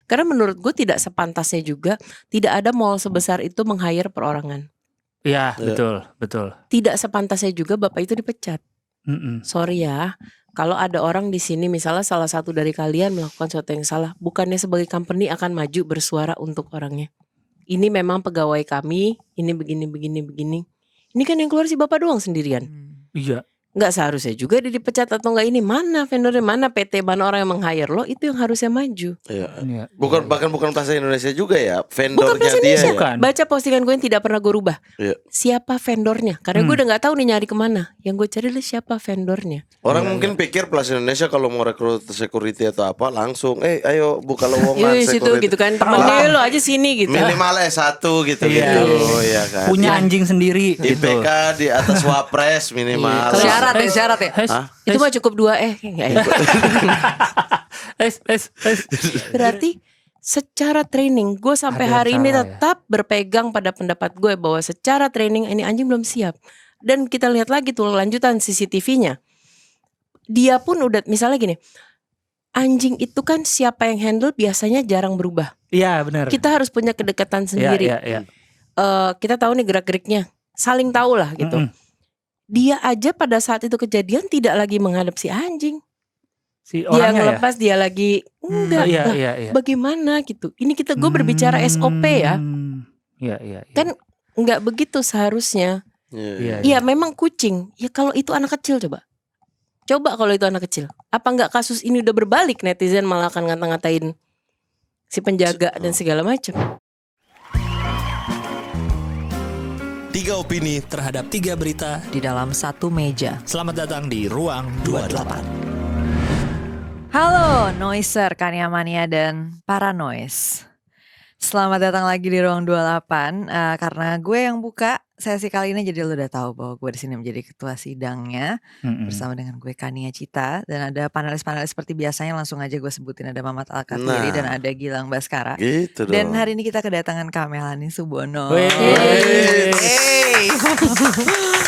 Karena menurut gue tidak sepantasnya juga, tidak ada mall sebesar itu meng-hire perorangan. Iya, betul. Tidak sepantasnya juga bapak itu dipecat. Sorry ya, kalau ada orang di sini misalnya salah satu dari kalian melakukan sesuatu yang salah, bukannya sebagai company akan maju bersuara untuk orangnya. Ini memang pegawai kami, ini begini. Ini kan yang keluar si bapak doang sendirian. Iya. Nggak seharusnya juga dia dipecat atau enggak, ini mana vendornya, mana PT, mana orang yang meng-hire lo, itu yang harusnya maju. Iya. Bukan bahasa Indonesia juga ya, Bukan vendornya bahasa dia Indonesia. ya. Baca postingan gue yang tidak pernah gue rubah. Siapa vendornya? Karena gue udah nggak tahu nih nyari kemana. Yang gue cari adalah siapa vendornya. Orang mungkin pikir Plaza Indonesia kalau mau rekrut security atau apa langsung ayo buka lowongan security gitu kan, temennya lo aja sini gitu. Minimal S1 gitu ya kan. Punya anjing sendiri IPK di atas Wapres minimal. Syarat ya. Itu mah cukup 2 Berarti secara training gue sampai hari ini tetap berpegang pada pendapat gue bahwa secara training ini anjing belum siap. Dan kita lihat lagi tuh lanjutan CCTV-nya. Dia pun udah misalnya gini, anjing itu kan siapa yang handle biasanya jarang berubah. Iya benar. Kita harus punya kedekatan sendiri. Iya. Kita tahu nih gerak-geriknya, saling tahu lah gitu. Dia aja pada saat itu kejadian tidak lagi menghadap si anjing. Si dia ngelepas dia lagi enggak. Iya. Bagaimana gitu? Ini gue berbicara SOP ya. Iya. Kan enggak begitu seharusnya. Iya memang kucing. Ya kalau itu anak kecil Coba kalau itu anak kecil. Apa enggak kasus ini udah berbalik, netizen malah akan ngata-ngatain si penjaga dan segala macam. 3 opini terhadap 3 berita di dalam satu meja. Selamat datang di Ruang 28. Halo Noiser, Kania Mania dan para Noise. Selamat datang lagi di Ruang 28. Karena gue yang buka sesi kali ini, jadi lo udah tahu bahwa gue di sini menjadi ketua sidangnya bersama dengan gue Kania Cita, dan ada panelis-panelis seperti biasanya. Langsung aja gue sebutin, ada Mamat Al-Katiri dan ada Gilang Baskara. Gitu dan dong. hari ini kita kedatangan Kamelani Subono.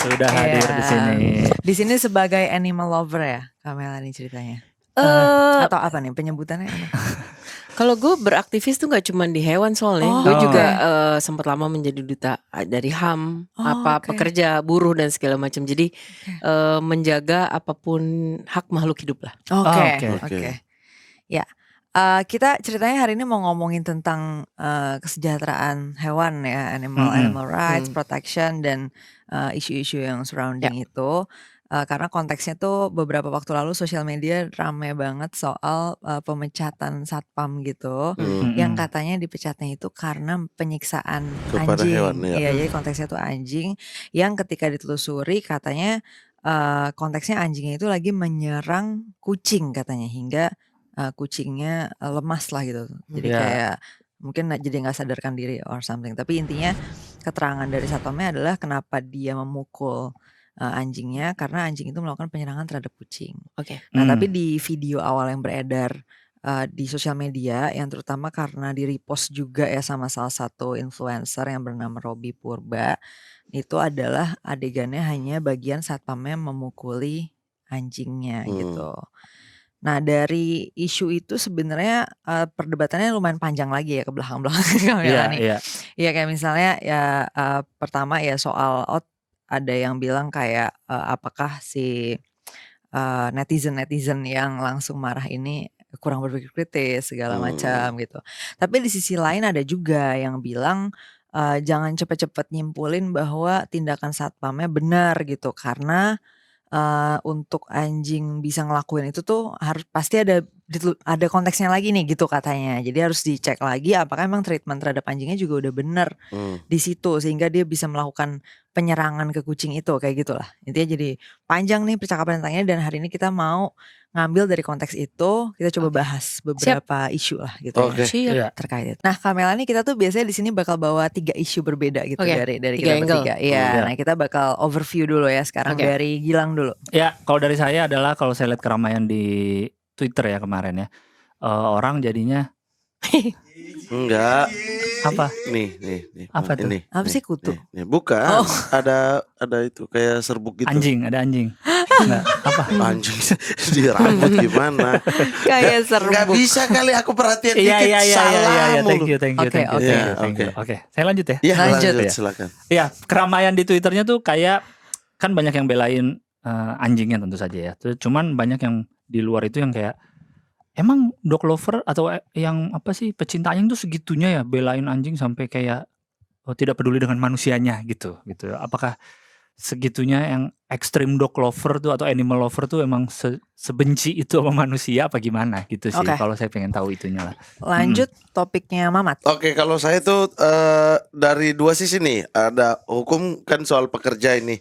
Sudah hadir di sini. Di sini sebagai animal lover ya Kamelani ceritanya. Atau apa nih penyebutannya? Kalau gue beraktivis tuh nggak cuma di hewan soalnya, gue juga sempat lama menjadi duta dari HAM, pekerja buruh dan segala macam. Jadi menjaga apapun hak makhluk hidup lah. Oke. Ya, kita ceritanya hari ini mau ngomongin tentang kesejahteraan hewan ya, animal rights, protection dan isu-isu yang surrounding itu. Karena konteksnya tuh beberapa waktu lalu sosial media rame banget soal pemecatan satpam gitu, yang katanya dipecatnya itu karena penyiksaan kepada anjing. Hewan, ya. Jadi konteksnya tuh anjing yang ketika ditelusuri katanya konteksnya anjingnya itu lagi menyerang kucing katanya, hingga kucingnya lemas lah gitu. Jadi kayak mungkin jadi nggak sadarkan diri or something. Tapi intinya keterangan dari satpamnya adalah kenapa dia memukul anjingnya karena anjing itu melakukan penyerangan terhadap kucing. Nah, tapi di video awal yang beredar di sosial media, yang terutama karena di repost juga ya sama salah satu influencer yang bernama Robby Purba, itu adalah adegannya hanya bagian satpamnya memukuli anjingnya gitu. Nah, dari isu itu sebenarnya perdebatannya lumayan panjang lagi ya ke belakang-belakang nih. Iya, kayak misalnya ya pertama ya soal ada yang bilang kayak apakah si netizen yang langsung marah ini kurang berpikir kritis segala macam gitu. Tapi di sisi lain ada juga yang bilang jangan cepet-cepet nyimpulin bahwa tindakan satpamnya benar gitu, karena untuk anjing bisa ngelakuin itu tuh harus pasti ada konteksnya lagi nih gitu katanya. Jadi harus dicek lagi apakah emang treatment terhadap anjingnya juga udah benar di situ sehingga dia bisa melakukan penyerangan ke kucing itu, kayak gitulah. Intinya jadi panjang nih percakapan tentangnya, dan hari ini kita mau ngambil dari konteks itu, kita coba bahas beberapa isu lah gitu ya terkait itu. Nah, Kamela nih kita tuh biasanya di sini bakal bawa 3 isu berbeda gitu dari kita bertiga. Iya, nah kita bakal overview dulu ya sekarang dari Gilang dulu. Ya, kalau dari saya adalah kalau saya lihat keramaian di Twitter ya kemarin ya, orang jadinya enggak. Apa? Nih. Apa tuh? Apa sih kutu? Nih. Bukan. Ada itu kayak serbuk gitu. Ada anjing. Nggak, apa? Anjing di rambut gimana? Kayak Nggak serbuk. bisa kali aku perhatian Iya dikit iya iya salah iya. mulu. Thank you. Oke, oke. Iya, Thank you. oke. Oke, saya lanjut ya. Iya Lanjut. lanjut Ya. silakan. Iya, keramaian di Twitternya tuh kayak kan banyak yang belain anjingnya tentu saja ya. Cuman banyak yang di luar itu yang kayak emang dog lover atau yang apa sih pecinta anjing tuh segitunya ya belain anjing sampai kayak tidak peduli dengan manusianya gitu. Apakah segitunya yang ekstrim dog lover tuh atau animal lover tuh emang sebenci itu sama manusia apa gimana gitu sih. Oke. Kalau saya pengen tahu itunya lah. Lanjut topiknya Mamat. Oke, kalau saya tuh dari dua sisi nih. Ada hukum kan soal pekerja ini.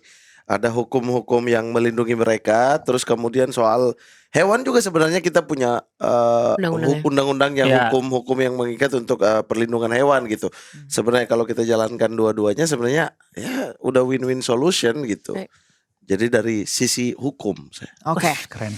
Ada hukum-hukum yang melindungi mereka. Terus kemudian soal hewan juga sebenarnya kita punya Undang-undangnya. undang-undang yang Ya. hukum-hukum yang mengikat untuk perlindungan hewan gitu. Sebenarnya kalau kita jalankan dua-duanya sebenarnya ya udah win-win solution gitu. Baik. Jadi dari sisi hukum saya. Oke. Wah, keren.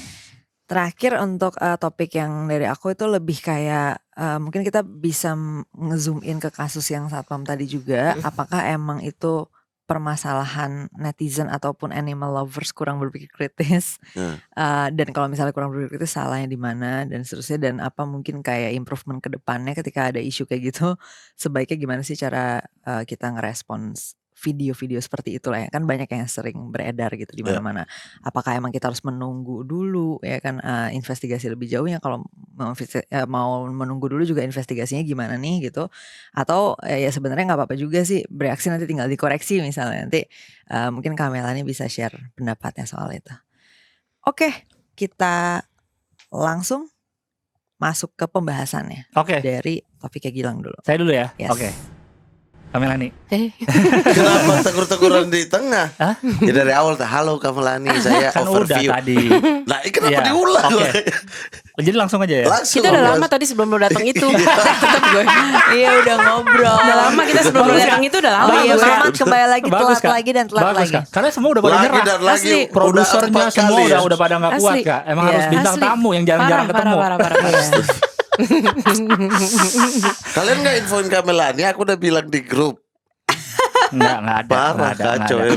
Terakhir untuk topik yang dari aku itu lebih kayak mungkin kita bisa ngezoom in ke kasus yang Satpam tadi juga. Apakah emang itu permasalahan netizen ataupun animal lovers kurang berpikir kritis? Dan kalau misalnya kurang berpikir kritis salahnya di mana dan seterusnya, dan apa mungkin kayak improvement ke depannya ketika ada isu kayak gitu, sebaiknya gimana sih cara kita ngerespons video-video seperti itulah ya, kan banyak yang sering beredar gitu di mana-mana. Apakah emang kita harus menunggu dulu ya kan investigasi lebih jauhnya, kalau mau menunggu dulu juga investigasinya gimana nih gitu, atau ya sebenarnya nggak apa-apa juga sih bereaksi, nanti tinggal dikoreksi misalnya, nanti mungkin Kamela nih bisa share pendapatnya soal itu. Oke, kita langsung masuk ke pembahasannya Oke, dari topiknya Gilang dulu. saya dulu ya. Yes. Oke. Kamelani. Kenapa tegur-teguran di tengah? Hah? Ya dari awal halo Kamelani, saya Kan udah overview. tadi. Nah, kenapa Iya, diulang? oke. Jadi langsung aja ya. Langsung. Kita udah lama tadi sebelum lo datang itu. Tetap gue. Iya udah ngobrol. Udah lama kita sebelum lo Bagus, datang itu udah lama. Oh iya, Gus. Mamat kembali lagi Bagus, telat Kak. lagi dan telat Bagus, lagi. Kak. Karena semua udah pada Lagi nyerah. dan lagi. Asli. Produsernya Udah 4 semua kali ya. udah pada nggak kuat, Asli. Kak. Emang Iya. harus bintang Asli. tamu yang jarang-jarang ketemu. Parah. Iya. Kalian nggak infoin Kamelani? Aku udah bilang di grup. Nggak ada. Parah kacau ya.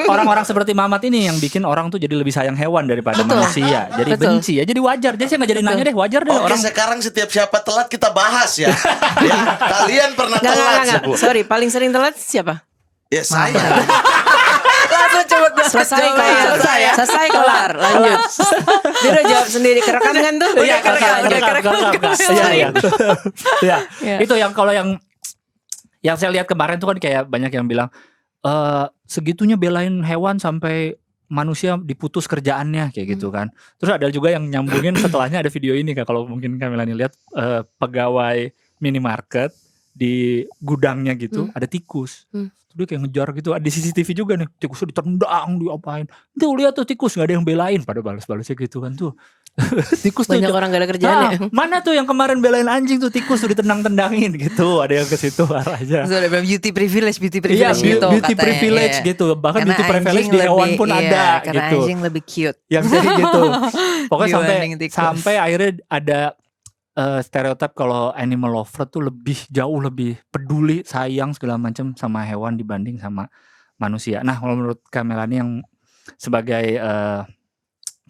Orang-orang seperti Mamat ini yang bikin orang tuh jadi lebih sayang hewan daripada Betul. manusia. Jadi Betul. benci ya. Jadi wajar. Jadi saya nggak jadi nanya deh. Wajar deh Oke, orang. sekarang setiap siapa telat kita bahas ya. Ya, kalian pernah telat Enggak. semua. Sorry, paling sering telat siapa? Ya saya. Langsung cepet banget Selesai jawabnya. kelar. Selesai ya. Selesai kelar. Lanjut. Dia udah jawab sendiri. Kerekam kan tuh? Iya, kerekam. kerekam. Iya, iya. Iya. Iya. Itu yang kalau yang saya lihat kemarin tuh kan kayak banyak yang bilang segitunya belain hewan sampai manusia diputus kerjaannya kayak gitu kan. Terus ada juga yang nyambungin setelahnya ada video ini Kak, kalau mungkin Kamelani lihat pegawai minimarket di gudangnya gitu ada tikus. Terus dia kayak ngejar gitu, ada di CCTV juga nih, tikusnya ditendang, diapain. Tuh lihat tuh tikus nggak ada yang belain, pada balas-balasnya gitu kan tuh. Tikus Banyak tuh orang gak ada kerjaan ya. mana tuh yang kemarin belain anjing tuh, tikus tuh ditendang-tendangin gitu. Ada yang ke situ arahnya. Terus ada beauty privilege Iya, gitu beauty katanya, privilege iya. gitu. Bahkan Karena beauty privilege anjing di hewan lebih- pun iya, ada karena gitu. anjing lebih cute. Yang jadi gitu. Pokoknya Dibanding tikus. sampai akhirnya ada stereotip kalau animal lover tuh jauh lebih peduli, sayang segala macam sama hewan dibanding sama manusia. Nah, kalau menurut Kamelani yang sebagai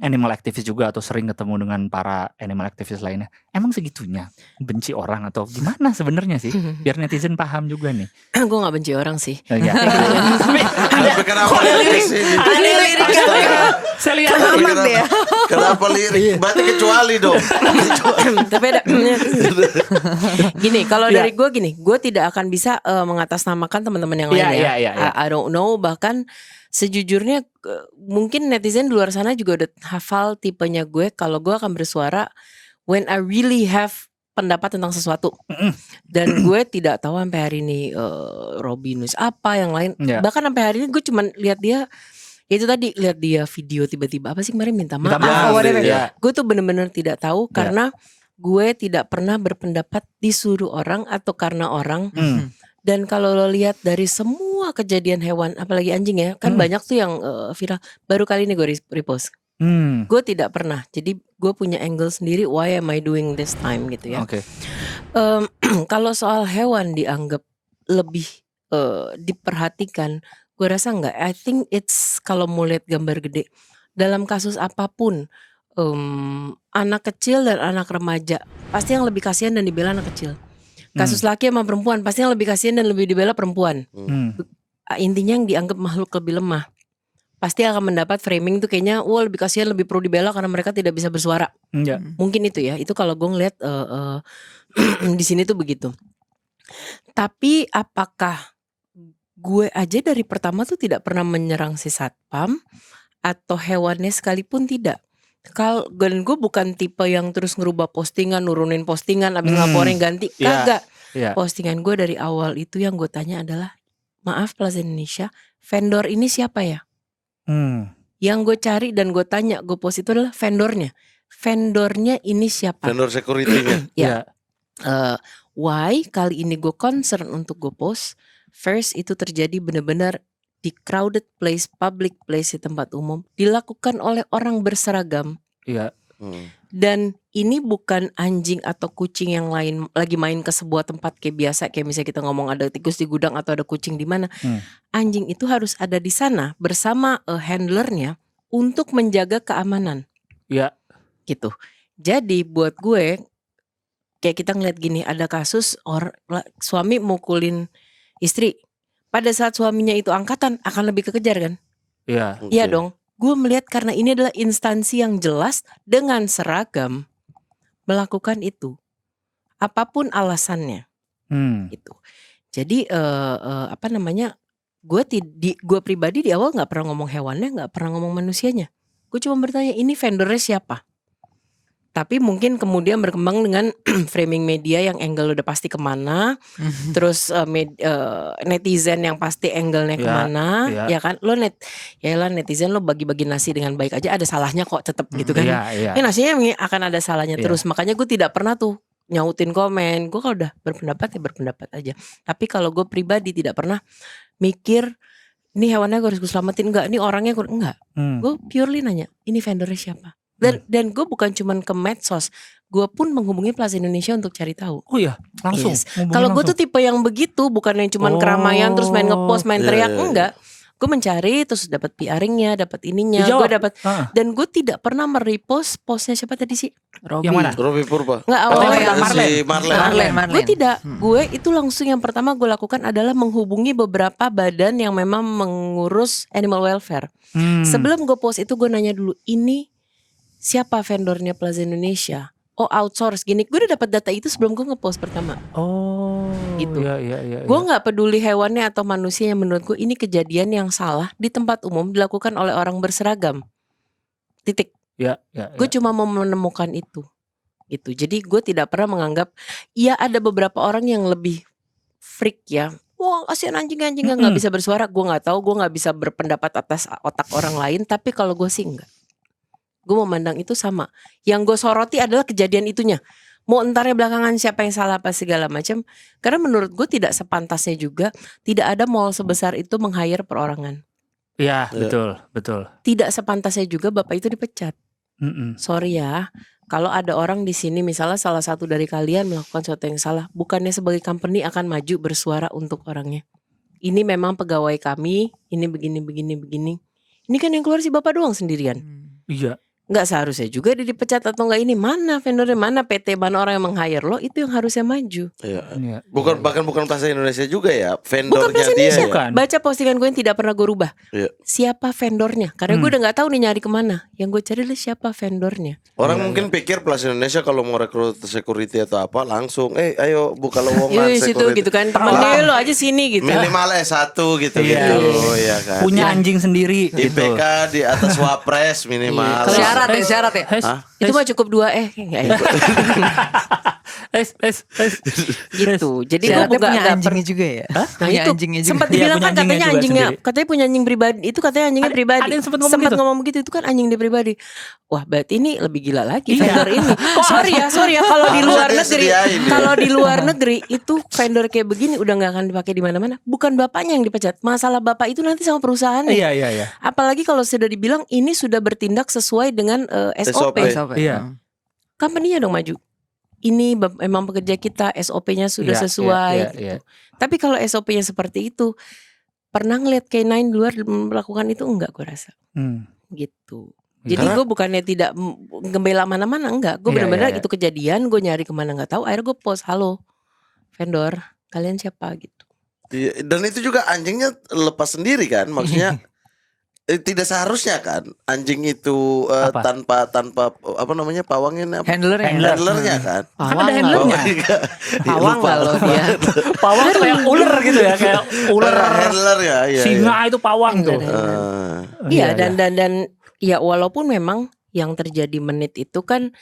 animal activist juga atau sering ketemu dengan para animal activist lainnya, emang segitunya benci orang atau gimana sebenarnya sih? Biar netizen paham juga nih. Gue gak benci orang sih. Iya. Tapi kenapa lirik sih? Ada lirik Saya lihat Amat ya. Kenapa lirik? Berarti kecuali dong. Tapi ada gini, kalau Iya. dari gue gini, gue tidak akan bisa mengatasnamakan teman-teman yang lain Iya, ya. iya. I don't know, bahkan sejujurnya mungkin netizen di luar sana juga udah hafal tipenya gue. Kalau gue akan bersuara when I really have pendapat tentang sesuatu, dan gue tidak tahu sampai hari ini Robby nulis apa yang lain. Iya. Bahkan sampai hari ini gue cuman lihat dia, ya itu tadi, lihat dia video tiba-tiba apa sih kemarin minta maaf, maaf, whatever. iya. Gue tuh bener-bener tidak tahu Iya. karena gue tidak pernah berpendapat disuruh orang atau karena orang. Dan kalau lo lihat dari semua kejadian hewan, apalagi anjing ya, kan banyak tuh yang viral. Baru kali ini gue repost. Gue tidak pernah. Jadi gue punya angle sendiri. Why am I doing this time gitu ya? Oke. Kalau soal hewan dianggap lebih diperhatikan, gue rasa enggak. I think it's kalau mau lihat gambar gede dalam kasus apapun, anak kecil dan anak remaja pasti yang lebih kasihan dan dibela anak kecil. Kasus laki sama perempuan pasti yang lebih kasihan dan lebih dibela perempuan. Intinya yang dianggap makhluk lebih lemah pasti akan mendapat framing tuh kayaknya lebih kasihan, lebih perlu dibela karena mereka tidak bisa bersuara. Iya. Mungkin itu ya, itu kalau gue ngeliat di sini tuh begitu. Tapi apakah gue aja dari pertama tuh tidak pernah menyerang si satpam atau hewannya sekalipun tidak. Dan gue bukan tipe yang terus ngerubah postingan, nurunin postingan, abis ngelaporin ganti, kagak. Iya. Postingan gue dari awal itu yang gue tanya adalah, maaf Plaza Indonesia, vendor ini siapa ya? Yang gue cari dan gue tanya, gue post itu adalah vendornya. Vendornya ini siapa? Vendor security-nya. Ya. Why kali ini gue concern untuk gue post. First itu terjadi benar-benar di crowded place, public place, di tempat umum, dilakukan oleh orang berseragam. Iya. Dan ini bukan anjing atau kucing yang lain lagi main ke sebuah tempat kayak biasa, kayak misalnya kita ngomong ada tikus di gudang atau ada kucing di mana. Anjing itu harus ada di sana bersama handlernya untuk menjaga keamanan. Iya. Gitu. Jadi buat gue kayak kita ngeliat gini, ada kasus suami mukulin istri. Pada saat suaminya itu angkatan akan lebih kekejar kan? Iya. Iya dong. Gue melihat karena ini adalah instansi yang jelas dengan seragam melakukan itu, apapun alasannya, gitu. Jadi gue pribadi di awal nggak pernah ngomong hewannya, nggak pernah ngomong manusianya. Gue cuma bertanya ini vendornya siapa. Tapi mungkin kemudian berkembang dengan framing media yang angle udah pasti kemana, terus netizen yang pasti angle-nya kemana, ya kan? Netizen lo bagi-bagi nasi dengan baik aja ada salahnya kok tetap gitu kan? Nasinya akan ada salahnya terus. Makanya gue tidak pernah tuh nyautin komen. Gue kalau udah berpendapat ya berpendapat aja. Tapi kalau gue pribadi tidak pernah mikir ini hewannya gue harus gue selamatin enggak, ini orangnya gue enggak. Gue purely nanya ini vendornya siapa. Dan gue bukan cuman ke medsos, gue pun menghubungi Plaza Indonesia untuk cari tahu. Oh iya, langsung. Yes. Kalau gue tuh tipe yang begitu, bukan yang cuman keramaian terus main ngepost, main teriak, enggak. Gue mencari terus dapat PR-nya, dapat ininya, gue dapat. Dan gue tidak pernah merepost postnya siapa tadi sih? Robi. Yang mana? Robi Purba. Enggak, Si Marlen. Gue tidak. Gue itu langsung yang pertama gue lakukan adalah menghubungi beberapa badan yang memang mengurus animal welfare. Sebelum gue post itu gue nanya dulu, ini siapa vendornya Plaza Indonesia? Oh outsource gini. Gue udah dapat data itu sebelum gue ngepost pertama. Oh gitu. Iya. Gue nggak peduli hewannya atau manusia, yang menurut gue ini kejadian yang salah di tempat umum dilakukan oleh orang berseragam. Titik. Iya. Gue cuma mau menemukan itu. Gitu. Jadi gue tidak pernah menganggap ya ada beberapa orang yang lebih freak ya. Wah kasihan anjing yang nggak bisa bersuara. Gue nggak tahu. Gue nggak bisa berpendapat atas otak orang lain. Tapi kalau gue sih enggak. Gue memandang itu sama. Yang gue soroti adalah kejadian itunya. Mau entarnya belakangan siapa yang salah apa segala macam. Karena menurut gue tidak sepantasnya juga. Tidak ada mall sebesar itu meng-hire perorangan. Iya betul. Tidak sepantasnya juga bapak itu dipecat. Sorry ya. Kalau ada orang di sini misalnya salah satu dari kalian melakukan sesuatu yang salah, bukannya sebagai company akan maju bersuara untuk orangnya. Ini memang pegawai kami. Ini begini. Ini kan yang keluar si bapak doang sendirian. Iya. Nggak seharusnya juga dia dipecat atau enggak. Ini mana vendornya, mana PT, mana orang yang meng-hire lo, itu yang harusnya maju. Iya. Bahkan bukan Plaza Indonesia juga ya, vendornya bukan Plaza dia. Indonesia. Ya? Baca postingan gue yang tidak pernah gue rubah. Iya. Siapa vendornya? Karena gue udah nggak tahu nih nyari kemana. Yang gue cari adalah siapa vendornya. Orang mungkin pikir Plaza Indonesia kalau mau rekrut security atau apa langsung, ayo buka lowongan situ security. gitu kan. Temennya lo aja sini gitu. Minimal S1 gitu. Ya kan. Punya anjing sendiri gitu. IPK di atas Wapres minimal. Syarat ya. Itu mah cukup 2 gitu. Jadi gue Syaratnya bukan punya anjingnya juga ya. Nah Punya itu anjingnya juga. sempat Iya, dibilang punya kan katanya anjingnya juga anjingnya, sendiri. katanya punya anjing pribadi. Itu katanya anjingnya pribadi. ada yang sempat ngomong gitu. Ngomong begitu, itu kan anjing dia pribadi. Wah, berarti ini lebih gila lagi vendor ini. Sorry ya kalau di luar Harusnya negeri, dia sediain, kalau di luar negeri itu vendor kayak begini udah nggak akan dipakai di mana-mana. Bukan bapaknya yang dipecat, masalah bapak itu nanti sama perusahaannya. Iya. Apalagi kalau sudah dibilang ini sudah bertindak sesuai dengan SOP. Iya. Company-nya dong maju. Ini memang pekerja kita, SOP-nya sudah sesuai. Iya. Tapi kalau SOP-nya seperti itu, pernah ngeliat K9 di luar melakukan itu enggak gue rasa. Gitu. Jadi Karena- gue bukannya tidak ngebela mana-mana, enggak. Gue Iya, benar-benar iya, iya. itu kejadian, gue nyari kemana nggak tahu. Akhirnya gue post, halo vendor, kalian siapa gitu. Iya, dan itu juga anjingnya lepas sendiri kan, maksudnya tidak seharusnya kan anjing itu Apa? tanpa apa namanya pawangnya Handlernya. handlernya kan. Kan ada handlernya. Pawang nggak lo dia. Pawang tuh kayak ular gitu ya, kayak ular. Handler ya, iya. Singa itu pawang tuh. Enggak ada. Eh, Iya dan ya walaupun memang yang terjadi menit itu kan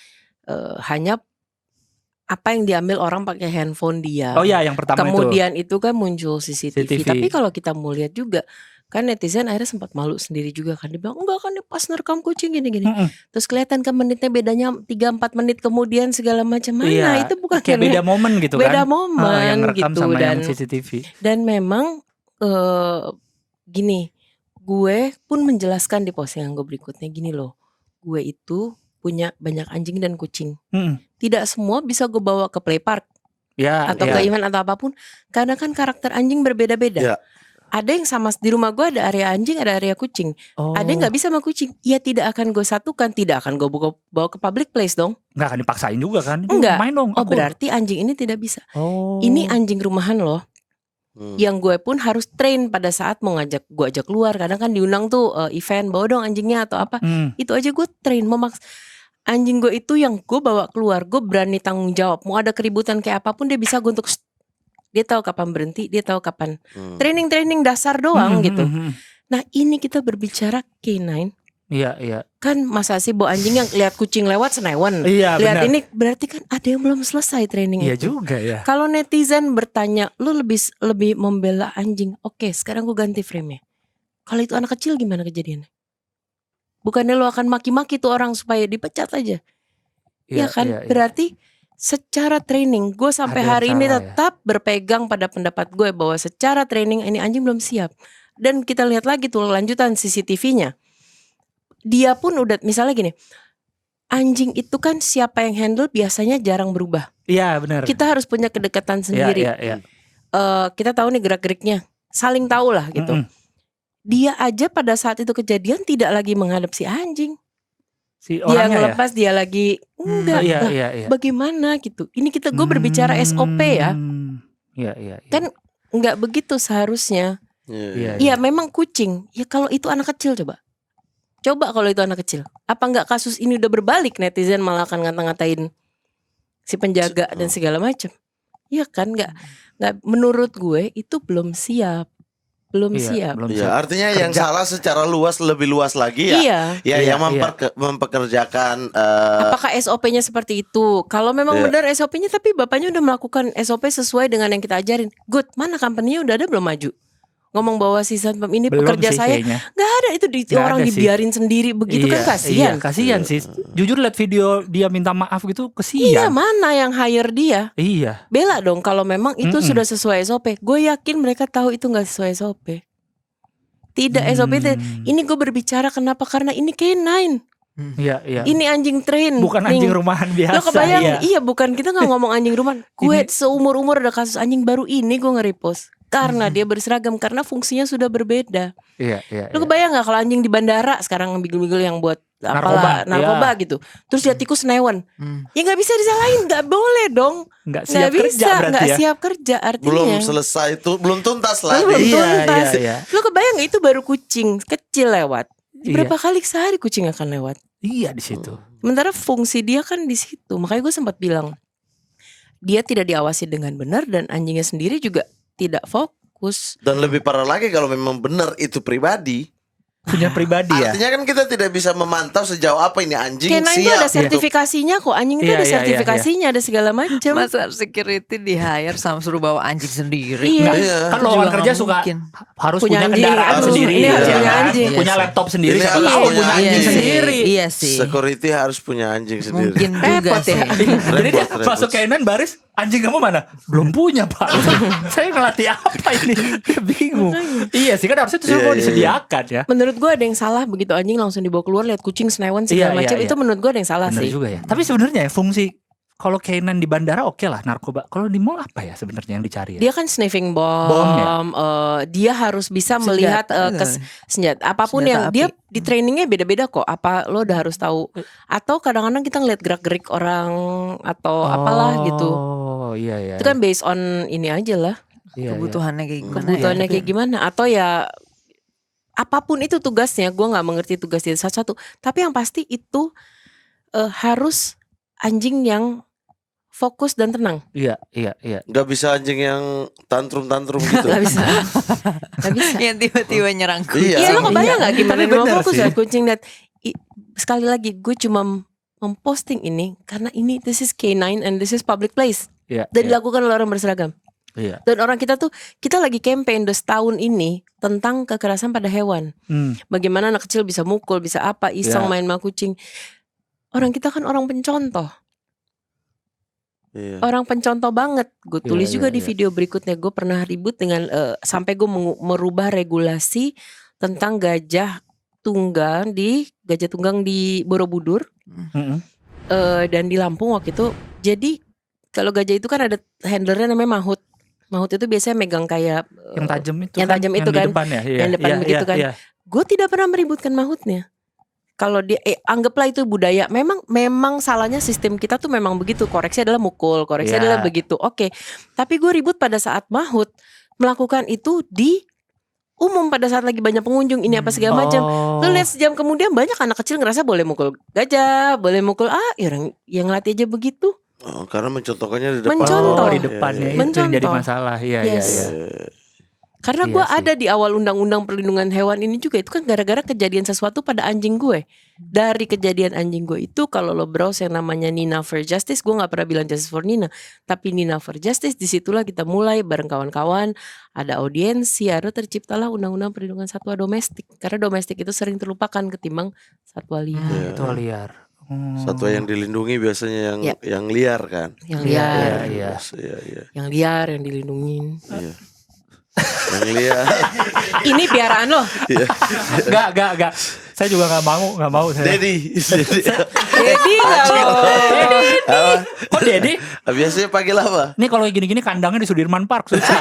hanya apa yang diambil orang pakai handphone dia. Oh iya, yang pertama Kemudian itu kan muncul CCTV. CCTV. Tapi kalau kita mau lihat juga kan netizen akhirnya sempat malu sendiri juga kan. Dia bilang enggak kan dia pas nerekam kucing gini-gini. Terus kelihatan kan menitnya bedanya 3-4 menit kemudian segala macam. Mana Iya, itu bukan kayak beda momen gitu beda kan. momen yang rekam gitu sama dan yang CCTV. dan memang gini, gue pun menjelaskan di postingan gue berikutnya gini loh. Gue itu punya banyak anjing dan kucing. Tidak semua bisa gue bawa ke play park Ya, atau ya. ke event atau apapun, karena kan karakter anjing berbeda-beda. Ya. Ada yang sama di rumah gue ada area anjing, ada area kucing. Oh. Ada yang nggak bisa sama kucing. Ya tidak akan gue satukan, tidak akan gue bawa ke public place dong. Nggak akan dipaksain juga kan? Itu Enggak. main dong. Oh aku. berarti anjing ini tidak bisa. Oh. Ini anjing rumahan loh. Hmm. Yang gue pun harus train pada saat mau gue ajak keluar. Kadang kan diundang tuh event, bawa dong anjingnya atau apa. Itu aja gue train anjing gue itu yang gue bawa keluar, gue berani tanggung jawab. Mau ada keributan kayak apapun dia bisa gue untuk dia tahu kapan berhenti, dia tahu kapan training dasar doang gitu. Nah ini kita berbicara canine. Iya, iya. Kan masa sih bawa anjing yang lihat kucing lewat senewan. Iya, Lihat benar. ini berarti kan ada yang belum selesai training Iya itu. juga ya. Kalau netizen bertanya, lu lebih membela anjing. Oke, sekarang gue ganti frame-nya. Kalau itu anak kecil gimana kejadiannya? Bukannya lu akan maki-maki tuh orang supaya dipecat aja. Ya kan? Iya, iya. Berarti secara training gue sampai Ada hari ini cara ya. tetap berpegang pada pendapat gue bahwa secara training ini anjing belum siap. Dan kita lihat lagi tuh lanjutan CCTV-nya. Dia pun udah misalnya gini, anjing itu kan siapa yang handle biasanya jarang berubah. Iya, benar. Kita harus punya kedekatan sendiri. Iya, iya, iya. Kita tahu nih gerak-geriknya, saling tahu lah gitu. Dia aja pada saat itu kejadian tidak lagi menghadap si anjing. Si Dia orangnya ya. ngelepas, dia lagi enggak. Iya, Lah, iya, iya. bagaimana gitu? Ini gue berbicara SOP ya. Iya, iya. Kan enggak begitu seharusnya. Iya, Iya memang kucing. Ya kalau itu anak kecil coba. Coba kalau itu anak kecil. Apa enggak kasus ini udah berbalik, netizen malah akan ngata-ngatain si penjaga dan segala macam. Iya kan enggak menurut gue itu belum siap. Belum siap. Belum Ya, siap. artinya yang Kerja. salah secara luas lebih luas lagi ya. Iya. Ya, Iya, yang mempekerjakan Apakah SOP-nya seperti itu? Kalau memang Iya. benar SOP-nya, tapi bapaknya udah melakukan SOP sesuai dengan yang kita ajarin. Good, mana company-nya udah ada belum maju? Ngomong bahwa si satpam ini Belum pekerja sih saya, kayaknya. nggak ada itu Nggak orang ada sih. dibiarin sendiri begitu kan kasihan. Iya, kasihan sih. Jujur lihat video dia minta maaf gitu Iya, kesian. mana yang hire dia? Iya. Bela dong kalau memang itu sudah sesuai SOP. Gue yakin mereka tahu itu nggak sesuai SOP. Tidak SOP. Ini gue berbicara kenapa? Karena ini canine. Iya, iya. Ini anjing train. Bukan anjing rumahan biasa. Lo kebayang? Iya. Iya bukan, kita gak ngomong anjing rumahan. Gue seumur-umur ada kasus anjing baru ini gue nge-repost. Karena dia berseragam, karena fungsinya sudah berbeda. Iya, iya. Lo kebayang gak kalau anjing di bandara sekarang bigil-bigil yang buat narkoba gitu. Terus dia tikus newan. Ya gak bisa disalahin, gak boleh dong. Nggak Gak siap kerja bisa, berarti gak ya. siap kerja artinya. belum selesai itu, belum tuntas lah. Belum nih. tuntas. Iya. Lo kebayang gak itu baru kucing kecil lewat. Iya. Berapa kali sehari kucing akan lewat. Iya di situ. Sementara fungsi dia kan di situ. Makanya gue sempat bilang dia tidak diawasi dengan benar dan anjingnya sendiri juga tidak fokus. Dan lebih parah lagi kalau memang benar itu pribadi. Punya pribadi ya. Artinya kan kita tidak bisa memantau sejauh apa ini anjing Canine itu siap ada untuk- sertifikasinya kok. Anjing itu Iya, ada iya, sertifikasinya, ada segala macam. Masa security di hire sama suruh bawa anjing sendiri? Iya. Iya. Kan Itu lowongan juga kerja nggak suka mungkin. harus Punya punya anjing, kendaraan harus- sendiri, ini harus ya punya kan? anjing. Punya laptop sendiri, Ini siapa harus tahu punya punya anjing anjing Iya sih. sendiri. Iya sih. Security harus punya anjing sendiri. Mungkin juga Repot sih. ya. Jadi dia Repot. masuk Canon baris, anjing kamu mana? Belum punya pak. Saya ngelatih apa ini? Dia bingung. Iya sih kan harusnya itu semua Iya, iya, disediakan ya. Menurut gue ada yang salah begitu anjing langsung dibawa keluar lihat kucing senewan segala Iya, macam. iya, itu iya. menurut gue ada yang salah Benar sih. juga ya. Tapi sebenarnya fungsi kalau K9 di bandara oke lah narkoba. Kalau di mall apa ya sebenarnya yang dicari ya? Dia kan sniffing Bom bomb, dia harus bisa melihat senjata apapun Senjata yang dia api. di trainingnya beda-beda kok. Apa lo udah harus tahu? Atau kadang-kadang kita ngeliat gerak-gerik orang atau apalah gitu. Oh iya. Itu kan based on ini aja lah, Iya. Kebutuhannya kayak gimana kebutuhannya ya. kayak gimana. Atau ya apapun itu tugasnya, gue nggak mengerti tugas dia satu-satu. Tapi yang pasti itu harus anjing yang fokus dan tenang. Iya. Gak bisa anjing yang tantrum gitu. Gak bisa. Gak bisa. Yang tiba-tiba nyerang kucing. Iya. Iya lo kebayang gak gimana Tapi dia mau bener fokus sih. ya kucing. Dan sekali lagi gue cuma memposting ini karena ini this is K9 and this is public place. Iya. Dan dilakukan oleh orang berseragam. Iya. Dan orang kita tuh, kita lagi campaign setahun ini tentang kekerasan pada hewan. Bagaimana anak kecil bisa mukul, bisa apa, iseng main sama kucing. Orang kita kan orang pencontoh. Iya. Orang pencontoh banget. Gue tulis Iya, juga iya, di iya. video berikutnya. Gue pernah ribut dengan sampai gue merubah regulasi tentang gajah tunggang di Borobudur dan di Lampung waktu itu. Jadi kalau gajah itu kan ada handlernya namanya mahut. Mahut itu biasanya megang kayak Yang tajam itu. yang kan, tajam itu yang kan, Di depan ya. Iya, yang depan begitu kan. Iya. gue tidak pernah meributkan mahutnya. Kalau dia anggaplah itu budaya. Memang salahnya sistem kita tuh memang begitu. Koreksi adalah mukul, koreksi Iya. adalah begitu. Oke. Tapi gue ribut pada saat mahut melakukan itu di umum pada saat lagi banyak pengunjung ini apa segala macam. Lu lihat sejam kemudian banyak anak kecil ngerasa boleh mukul gajah, boleh mukul yang ngelatih aja begitu. Oh, karena mencontohkannya di depan. Mencontoh. Di depannya itu yang jadi masalah. Iya. Yes. Karena Iya gue sih. ada di awal undang-undang perlindungan hewan ini juga. Itu kan gara-gara kejadian sesuatu pada anjing gue. Dari kejadian anjing gue itu, kalau lo browse yang namanya Nina for Justice, gue gak pernah bilang Justice for Nina, tapi Nina for Justice. Disitulah kita mulai bareng kawan-kawan, ada audiensi, ada terciptalah undang-undang perlindungan satwa domestik. Karena domestik itu sering terlupakan ketimbang satwa liar. Satwa liar. Satwa yang dilindungi biasanya yang liar kan. Yang liar, Iya. Iya. yang liar, yang dilindungin. Iya. Yang liar. Ini piaraan lo. Enggak. Saya juga nggak mau saya. Dedi. Jadi gak lo. Apa? Kok Dedi? Biasanya panggil apa? Ini kalau gini-gini kandangnya di Sudirman Park susah.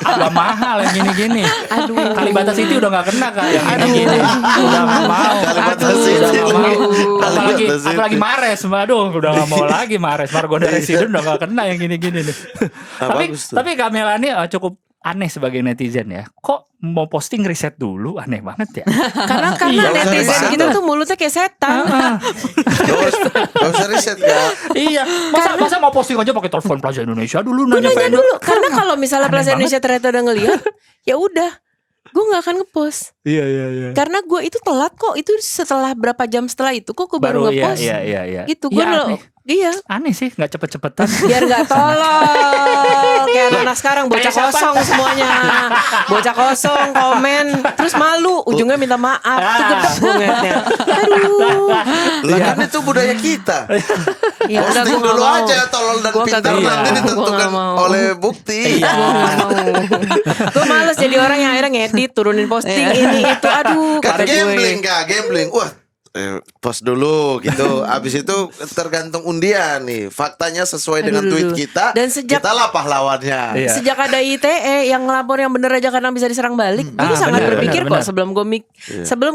Agak mahal yang gini-gini. Aduh. Kalibata City udah nggak kena kan yang gini-gini. Udah nggak mau. Kalibata Aduh, City. udah nggak mau. Kalibata City. Apalagi Mares. Aduh, udah nggak mau lagi Mares. Margonda Resident udah nggak kena yang gini-gini nih. bagus tuh. Tapi Kak Melani cukup aneh sebagai netizen ya. Kok mau posting riset dulu? Aneh banget ya. Karena Iya, netizen usah kita tuh mulutnya kayak setan. Gak usah riset Kak. Iya. Masa mau posting aja pakai telepon Plaza Indonesia dulu Gue nanya vendor. dulu. Karena kalau misalnya Aneh Plaza banget. Indonesia ternyata udah ngelihat, ya udah, gue nggak akan ngepost. Iya. Karena gue itu telat kok. Itu setelah berapa jam setelah itu kok gue baru ngepost. Iya. Gitu gue Iya, iya. aneh sih, nggak cepet-cepetan. Biar nggak tolol kayak anak sekarang bocah Kayak siapa? kosong semuanya. Bocah kosong komen terus malu ujungnya minta maaf. Itu gedek gue ngeliatnya. Aduh. Lah kan itu budaya kita. Ya udah Posting gue dulu aja tolol dan Gua pintar kagak nanti mau. Gua ditentukan nggak mau. oleh bukti. Gue males jadi orang yang akhirnya ngedit, turunin posting ini itu. Aduh, Kan kata gue. gambling. Wah, post dulu gitu. Abis itu tergantung undian nih. Faktanya sesuai dengan tweet Aduh. kita. Dan sejak- kita lah pahlawannya. Iya. Sejak ada ITE yang ngelapor yang bener aja karena bisa diserang balik, gue tuh sangat benar, berpikir benar. kok sebelum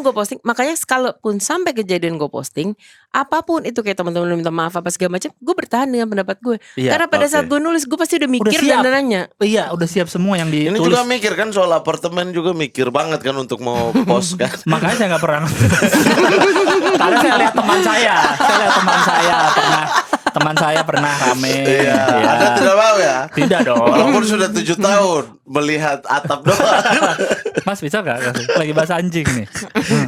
gue posting. Makanya kalaupun sampai kejadian gue posting, apapun itu kayak teman-teman minta maaf apa segala macam, gue bertahan dengan pendapat gue. Iya, Karena pada oke. saat gue nulis, gue pasti udah mikir siap. dan nanya. Iya, udah siap semua yang Ini ditulis. juga mikir kan soal apartemen juga mikir banget kan untuk mau post kan. Makanya saya nggak pernah. Karena saya lihat teman saya pernah rame. Iya. Anda tidak mau ya? Tidak dong. Walaupun sudah 7 tahun melihat atap doang. Mas bisa nggak? Lagi bahas anjing nih.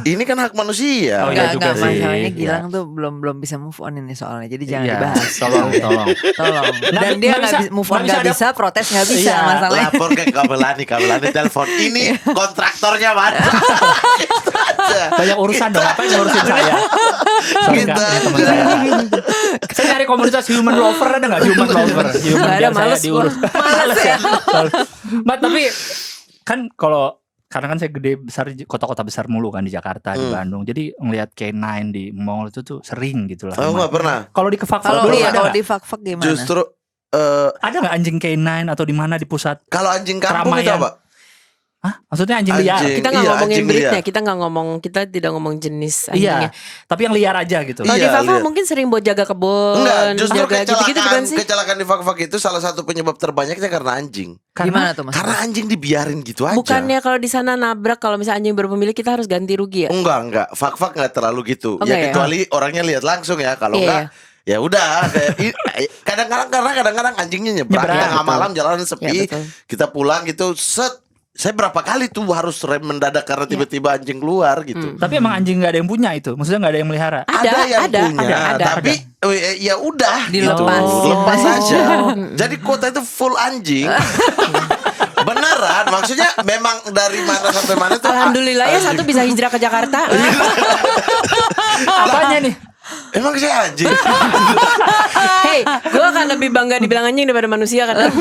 Ini kan hak manusia. Oh, iya juga Enggak, sih. masalahnya Iya. Gilang tuh belum bisa move on ini soalnya. Jadi jangan Iya, dibahas. Tolong. Tolong. Dan Nggak dia bisa, move on nggak bisa nggak bisa, protes nggak bisa Iya, masalahnya. Lapor ke Kabelani telepon. Ini kontraktornya mana? Itu aja. Banyak urusan dong. Apa yang ngurusin saya? Sorry, Kita Kak, ini teman saya. Saya cari komunitas human lover, ada nggak human lover? Human Nggak ada, biar saya males gua. diurus. Males ya. Mbak, tapi kan kalau karena kan saya gede besar di kota-kota besar mulu kan di Jakarta, di Bandung. Jadi ngelihat K9 di mall itu tuh sering gitu lah. Oh, nggak pernah. Kalau di Kefak Kalau dulu iya, ada kalau nggak? di fak-fak gimana? Justru Ada nggak anjing K9 atau di mana di pusat? kalau anjing kampung itu Keramaian. apa? Hah? Maksudnya anjing liar? Kita nggak Iya, ngomongin anjing breednya, liar. kita tidak ngomong jenis Iya, anjingnya. tapi yang liar aja gitu. Kalau Iya, di Fafa liar. mungkin sering buat jaga kebun, Enggak, justru jaga gitu-gitu bukan sih? kecelakaan di fak-fak itu salah satu penyebab terbanyaknya karena anjing. Gimana tuh Mas? Karena anjing dibiarin gitu aja. Bukannya kalau di sana nabrak, kalau misalnya anjing berpemilik kita harus ganti rugi ya? Enggak. Fak-fak enggak terlalu gitu. Oh, Ya enggak ya? kecuali orangnya lihat langsung ya. Kalau Iya, enggak ya udah kayak kadang-kadang anjingnya nyebrang Nyebrang, tengah betul. malam jalanan Ya, sepi. betul. Kita pulang gitu set. Saya berapa kali tuh harus rem mendadak karena tiba-tiba anjing keluar gitu. Tapi emang anjing nggak ada yang punya itu, maksudnya nggak ada yang melihara. Ada yang punya, ada. tapi ya udah Dilepas. gitu. Lepas Oh. aja. Jadi kota itu full anjing. Beneran, maksudnya memang dari mana sampai mana tuh. Alhamdulillah ya satu bisa hijrah ke Jakarta. Apanya nih? Emang saya anjing. Hei, gue akan lebih bangga dibilang anjing daripada manusia karena.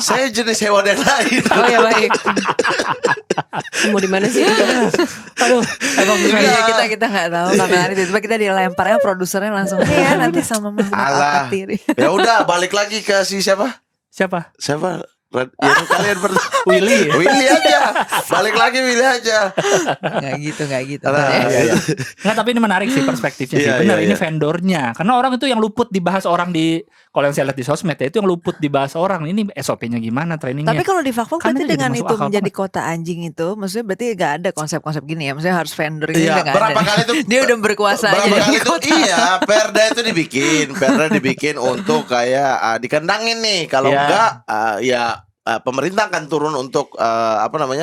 Saya jenis hewan yang lain. Oh ya baik. Mau di mana sih? Aduh, emang Iya, kita nggak tahu karena tiba-tiba kita dilemparnya produsernya langsung ya nanti sama Muhammad Alah. Al-Fatiri. Ya udah balik lagi ke si siapa? siapa? Siapa? Yang kalian Willy. Willy aja. Balik lagi Willy aja. Nggak gitu. Nah, Iya. Nggak, tapi ini menarik sih perspektifnya sih. Iya, Benar, iya, ini iya. vendornya. Karena orang itu yang luput dibahas orang di, kalau yang saya lihat di sosmed ya, itu yang luput dibahas orang. Ini SOP-nya gimana, trainingnya. Tapi kalau di Fakfak Kan berarti itu jadi dengan masuk itu akal menjadi banget. kota anjing itu, maksudnya berarti nggak ada konsep-konsep gini ya, maksudnya harus vendor ini Iya, udah nggak berapa ada. kali tuh Dia udah berkuasa aja berapa di kali tuh kota. iya, perda itu dibikin untuk kayak dikendangin nih. Kalau Iya. enggak pemerintah akan turun untuk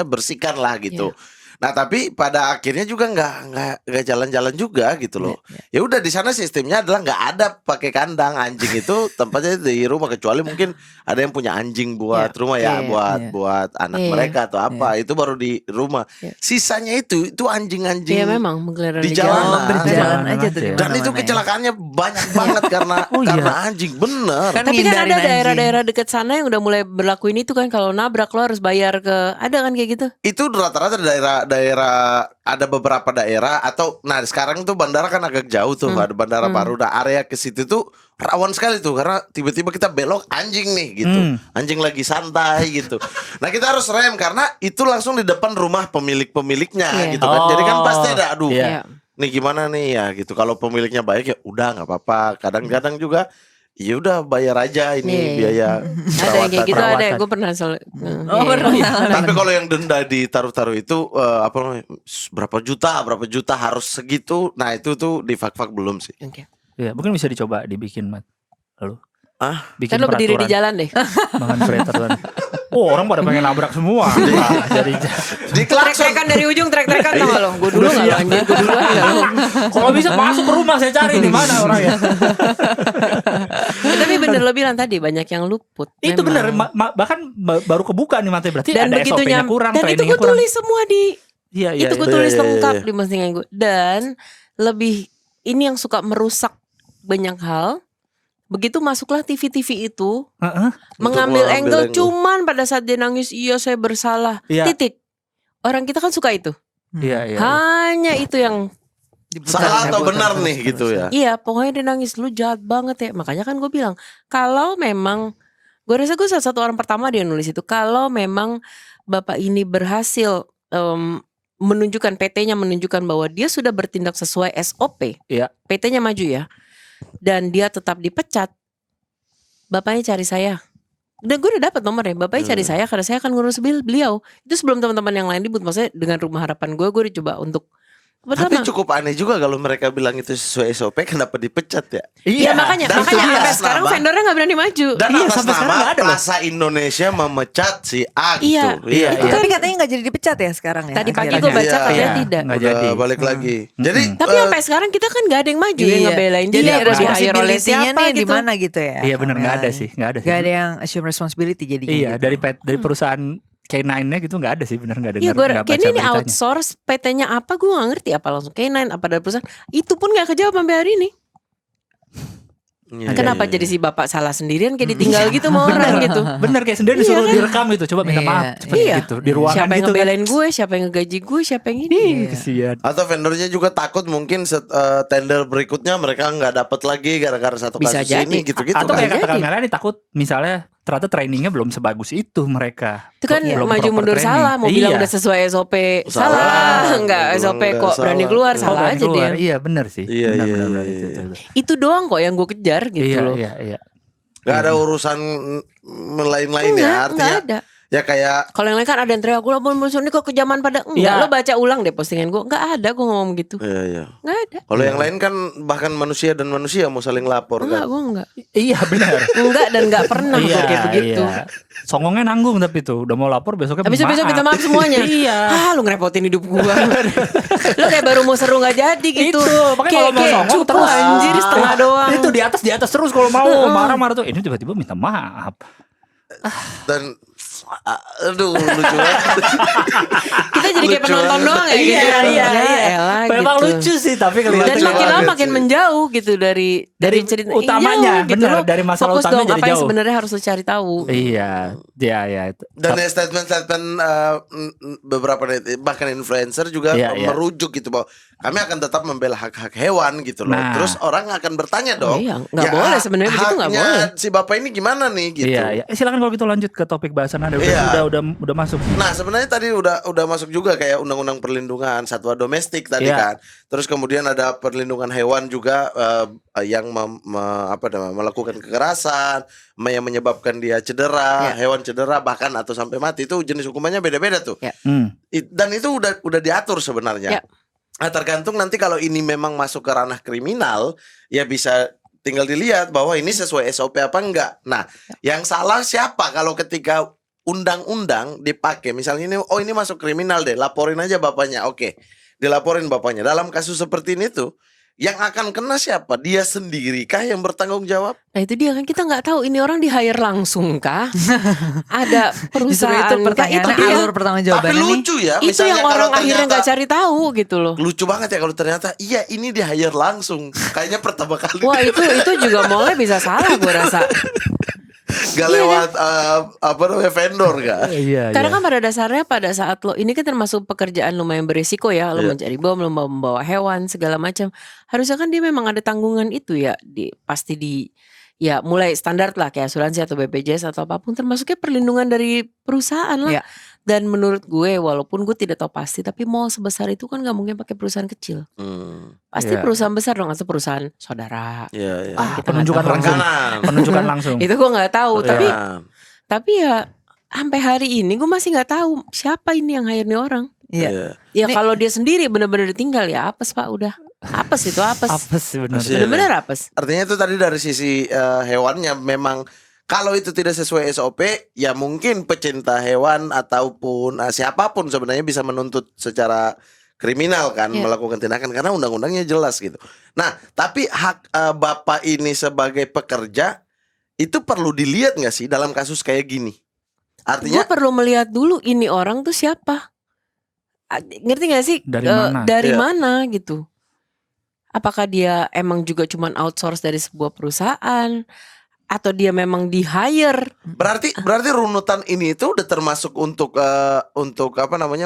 bersihkan lah gitu. Nah tapi pada akhirnya juga nggak jalan-jalan juga gitu loh. Ya udah di sana sistemnya adalah nggak ada pakai kandang, anjing itu tempatnya di rumah, kecuali mungkin ada yang punya anjing buat rumah ya, Iya, buat anak Iya. mereka atau apa, itu baru di rumah. Iya. Sisanya itu anjing-anjing Iya memang menggelar di di jalanan. Oh, berjalan Jalanan aja tuh aja. di Dan itu mana-mana ya. kecelakaannya banyak banget karena Oh, iya. karena anjing, bener. Kan Tapi kan ngindarin ada anjing. daerah-daerah dekat sana yang udah mulai berlakuin itu kan, kalau nabrak lo harus bayar ke, ada kan kayak gitu. Itu rata-rata daerah ada beberapa daerah atau sekarang tuh bandara kan agak jauh tuh, ada bandara baru. Nah area ke situ tuh rawan sekali tuh karena tiba-tiba kita belok anjing nih gitu. Anjing lagi santai gitu. Nah kita harus rem karena itu langsung di depan rumah pemiliknya Iya. gitu kan. Jadi kan pasti ada aduh. Iya. Nih gimana nih ya gitu. Kalau pemiliknya baik ya udah nggak apa-apa. Kadang-kadang juga ya udah bayar aja ini Iya. biaya Ada yang kayak gitu, perawatan. ada. Gue pernah Oh, pernah. Tapi kalau yang denda ditaruh-taruh itu berapa juta harus segitu. Nah itu tuh di fak-fak belum sih. Iya, mungkin bisa dicoba dibikin, Mat. Lalu. Bikin Kan lo berdiri di jalan deh. Makan peraturan. Oh, orang pada pengen nabrak semua. Nah, jadi Di klakson. Trek-trekan dari ujung, trek-trekan tau gak lo? Gue dulu gak lo anjing, gue dulu gak lo. kalau bisa masuk ke rumah saya cari di mana orangnya. Tapi bener lo bilang tadi banyak yang luput. Itu memang. bener, bahkan baru kebuka nih matanya, berarti Dan ada begitu SOP-nya kurang, dan itu trainingnya gue kurang. tulis semua di Iya, itu gue iya, tulis iya, lengkap iya. di postingan gue. Dan lebih ini yang suka merusak banyak hal. Begitu masuklah TV-TV itu Heeh. mengambil angle angle. cuman pada saat dia nangis, iya saya bersalah. Iya. Titik. Orang kita kan suka itu. Iya, iya. Hanya itu yang Salah atau benar nih gitu ya. iya, pokoknya dia nangis, lu jahat banget ya. Makanya kan gue bilang, kalau memang gue rasa gue salah satu orang pertama dia nulis itu, kalau memang bapak ini berhasil menunjukkan, PT-nya menunjukkan bahwa dia sudah bertindak sesuai SOP. Iya. PT-nya maju ya. Dan dia tetap dipecat. Bapaknya cari saya. Dan gue udah dapat nomornya. Bapaknya cari saya karena saya akan ngurus beliau. Itu sebelum teman-teman yang lain ribut. Maksudnya dengan Rumah Harapan gue udah coba untuk Tapi pertama. cukup aneh juga kalau mereka bilang itu sesuai SOP, kenapa dipecat ya? Iya makanya dan itu dia sampai atas sekarang nama- vendornya nggak berani maju. Dan Iya, atas sampai sekarang nama nggak ada loh. Plaza Indonesia memecat si A gitu. Iya. Iya, kan? Tapi katanya nggak jadi dipecat ya sekarang ya. Tadi pagi akhirnya. gue baca Iya. katanya Iya. tidak. Nggak Udah jadi. balik lagi. Jadi Tapi sampai sekarang kita kan nggak ada yang maju yang Iya. ngebelain Jadi dia. Udah di-hire oleh responsibility-nya siapa nih di gitu. mana gitu ya. Iya benar, nggak ada sih, nggak ada sih. Gak ada yang assume responsibility jadi Iya, gitu. dari perusahaan K9-nya gitu nggak ada sih, benar nggak dengar. Iya gue nggak baca kayaknya ini beritanya. outsource, PT-nya apa gue gak ngerti, apa langsung K9 apa dari perusahaan. Itu pun gak kejawab sampai hari ini. Iya, Kenapa iya, jadi iya. si bapak salah sendirian kayak ditinggal gitu sama orang gitu. Bener kayak sendiri disuruh direkam itu. Coba minta Iya, maaf seperti iya. gitu di ruangan Siapa yang gitu kan. ngebelain gue, siapa yang ngegaji gue, siapa yang ini. Ih, kesian. Atau vendornya juga takut mungkin tender berikutnya mereka nggak dapat lagi gara-gara satu Bisa kasus ini jadi. gitu-gitu Atau kan. kayak kata Jadi. Melani takut misalnya ternyata trainingnya belum sebagus itu mereka. Itu kan Belum maju proper mundur training. salah, mau bilang Iya. udah sesuai SOP Salah. salah, enggak Bilang SOP nggak kok berani salah. keluar Oh, salah berani aja keluar. dia. Iya bener sih. Iya, Bener, iya, bener, iya, itu. Itu doang kok yang gue kejar gitu Iya, loh. iya. Gak ada urusan lain-lain ya Enggak artinya. ada. Ya kayak Kalau yang lain kan ada yang teriak, gue musuh ini kok kejaman pada enggak. Iya. Lo baca ulang deh postingan gue. Enggak ada gue ngomong gitu. iya. Enggak ada. Kalau yang lain kan bahkan manusia dan manusia mau saling lapor Enggak, kan. gue enggak. Iya benar. Enggak dan enggak pernah gue kayak begitu. Iya. Songongnya nanggung tapi tuh udah mau lapor besoknya Habis besok minta maaf semuanya. Iya. Ah, lu ngerepotin hidup gua. Lu kayak baru mau seru nggak jadi gitu. Itu, makanya kalau mau songong cukup terus. anjir setengah doang. Itu di atas terus kalau mau marah-marah tuh. Ini tiba-tiba minta maaf. Dan aduh lucu banget. Kita jadi kayak Lucu penonton banget. doang ya gitu. Iya. Elah, Memang gitu. lucu sih tapi Dan kelihatan Lucu makin lama banget makin sih. menjauh gitu dari cerita utamanya, Iya, gitu bener, loh. dari masalah Fokus utamanya dong jadi apa yang jauh. sebenarnya harus lu cari tahu. Iya, iya itu. Dan ya statement-statement beberapa bahkan influencer juga Iya, iya. merujuk gitu bahwa kami akan tetap membela hak-hak hewan gitu loh. Nah. Terus orang akan bertanya dong. iya, nggak boleh sebenarnya begitu, nggak haknya boleh. si bapak ini gimana nih gitu. Iya, iya. Silakan kalau gitu lanjut ke topik bahasan Anda. Iya. Udah masuk. Nah sebenarnya tadi udah masuk juga kayak undang-undang perlindungan satwa domestik tadi Iya. kan. Terus kemudian ada perlindungan hewan juga yang melakukan kekerasan, yang menyebabkan dia cedera, hewan cedera bahkan atau sampai mati itu jenis hukumannya beda-beda tuh. Ya. Dan itu udah diatur sebenarnya. Ya. Nah, tergantung nanti kalau ini memang masuk ke ranah kriminal, ya bisa tinggal dilihat bahwa ini sesuai SOP apa enggak. Nah, yang salah siapa kalau ketika undang-undang dipakai, misalnya ini masuk kriminal deh, laporin aja bapaknya. Oke, dilaporin bapaknya. Dalam kasus seperti ini tuh, yang akan kena siapa? Dia sendirikah yang bertanggung jawab? Nah itu dia kan kita nggak tahu ini orang di hire langsung kah? Ada Justru perusahaan itu kah? pertanyaannya, Itu dia. alur pertama Tapi jawabannya nih. lucu ya, Itu misalnya yang kalau orang akhirnya ternyata- nggak cari tahu gitu loh. lucu banget ya kalau ternyata iya ini di hire langsung. Kayaknya pertama kali Wah itu juga mulai bisa salah gue rasa. gak lewat vendor gak? Iya, Karena kan pada saat lo ini kan termasuk pekerjaan lumayan berisiko ya, lo Iya. mencari bom, lo membawa hewan segala macam. Harusnya kan dia memang ada tanggungan itu ya, pasti ya mulai standar lah kayak asuransi atau BPJS atau apapun, termasuknya perlindungan dari perusahaan lah. Iya. Dan menurut gue walaupun gue tidak tahu pasti, tapi mall sebesar itu kan nggak mungkin pakai perusahaan kecil. Pasti Iya. perusahaan besar dong atau perusahaan saudara. Iya, iya. kita nggak penunjukan tahu. langsung. Rengganan. Penunjukan langsung. Itu gue nggak tahu, Iya. tapi ya sampai hari ini gue masih nggak tahu siapa ini yang hire nih orang. Iya. Ya Nih- kalau dia sendiri benar-benar ditinggal ya apes Pak udah. Apes itu apes. Apa sih benar? Iya. Benar-benar apes. Artinya itu tadi dari sisi hewannya memang kalau itu tidak sesuai SOP ya mungkin pecinta hewan ataupun siapapun sebenarnya bisa menuntut secara kriminal kan Iya. melakukan tindakan karena undang-undangnya jelas gitu. Nah, tapi hak bapak ini sebagai pekerja itu perlu dilihat nggak sih dalam kasus kayak gini? Gue Artinya perlu melihat dulu ini orang tuh siapa. Ngerti gak sih? Dari mana? Dari Iya. mana gitu. Apakah dia emang juga cuman outsource dari sebuah perusahaan atau dia memang di hire? berarti runutan ini itu udah termasuk untuk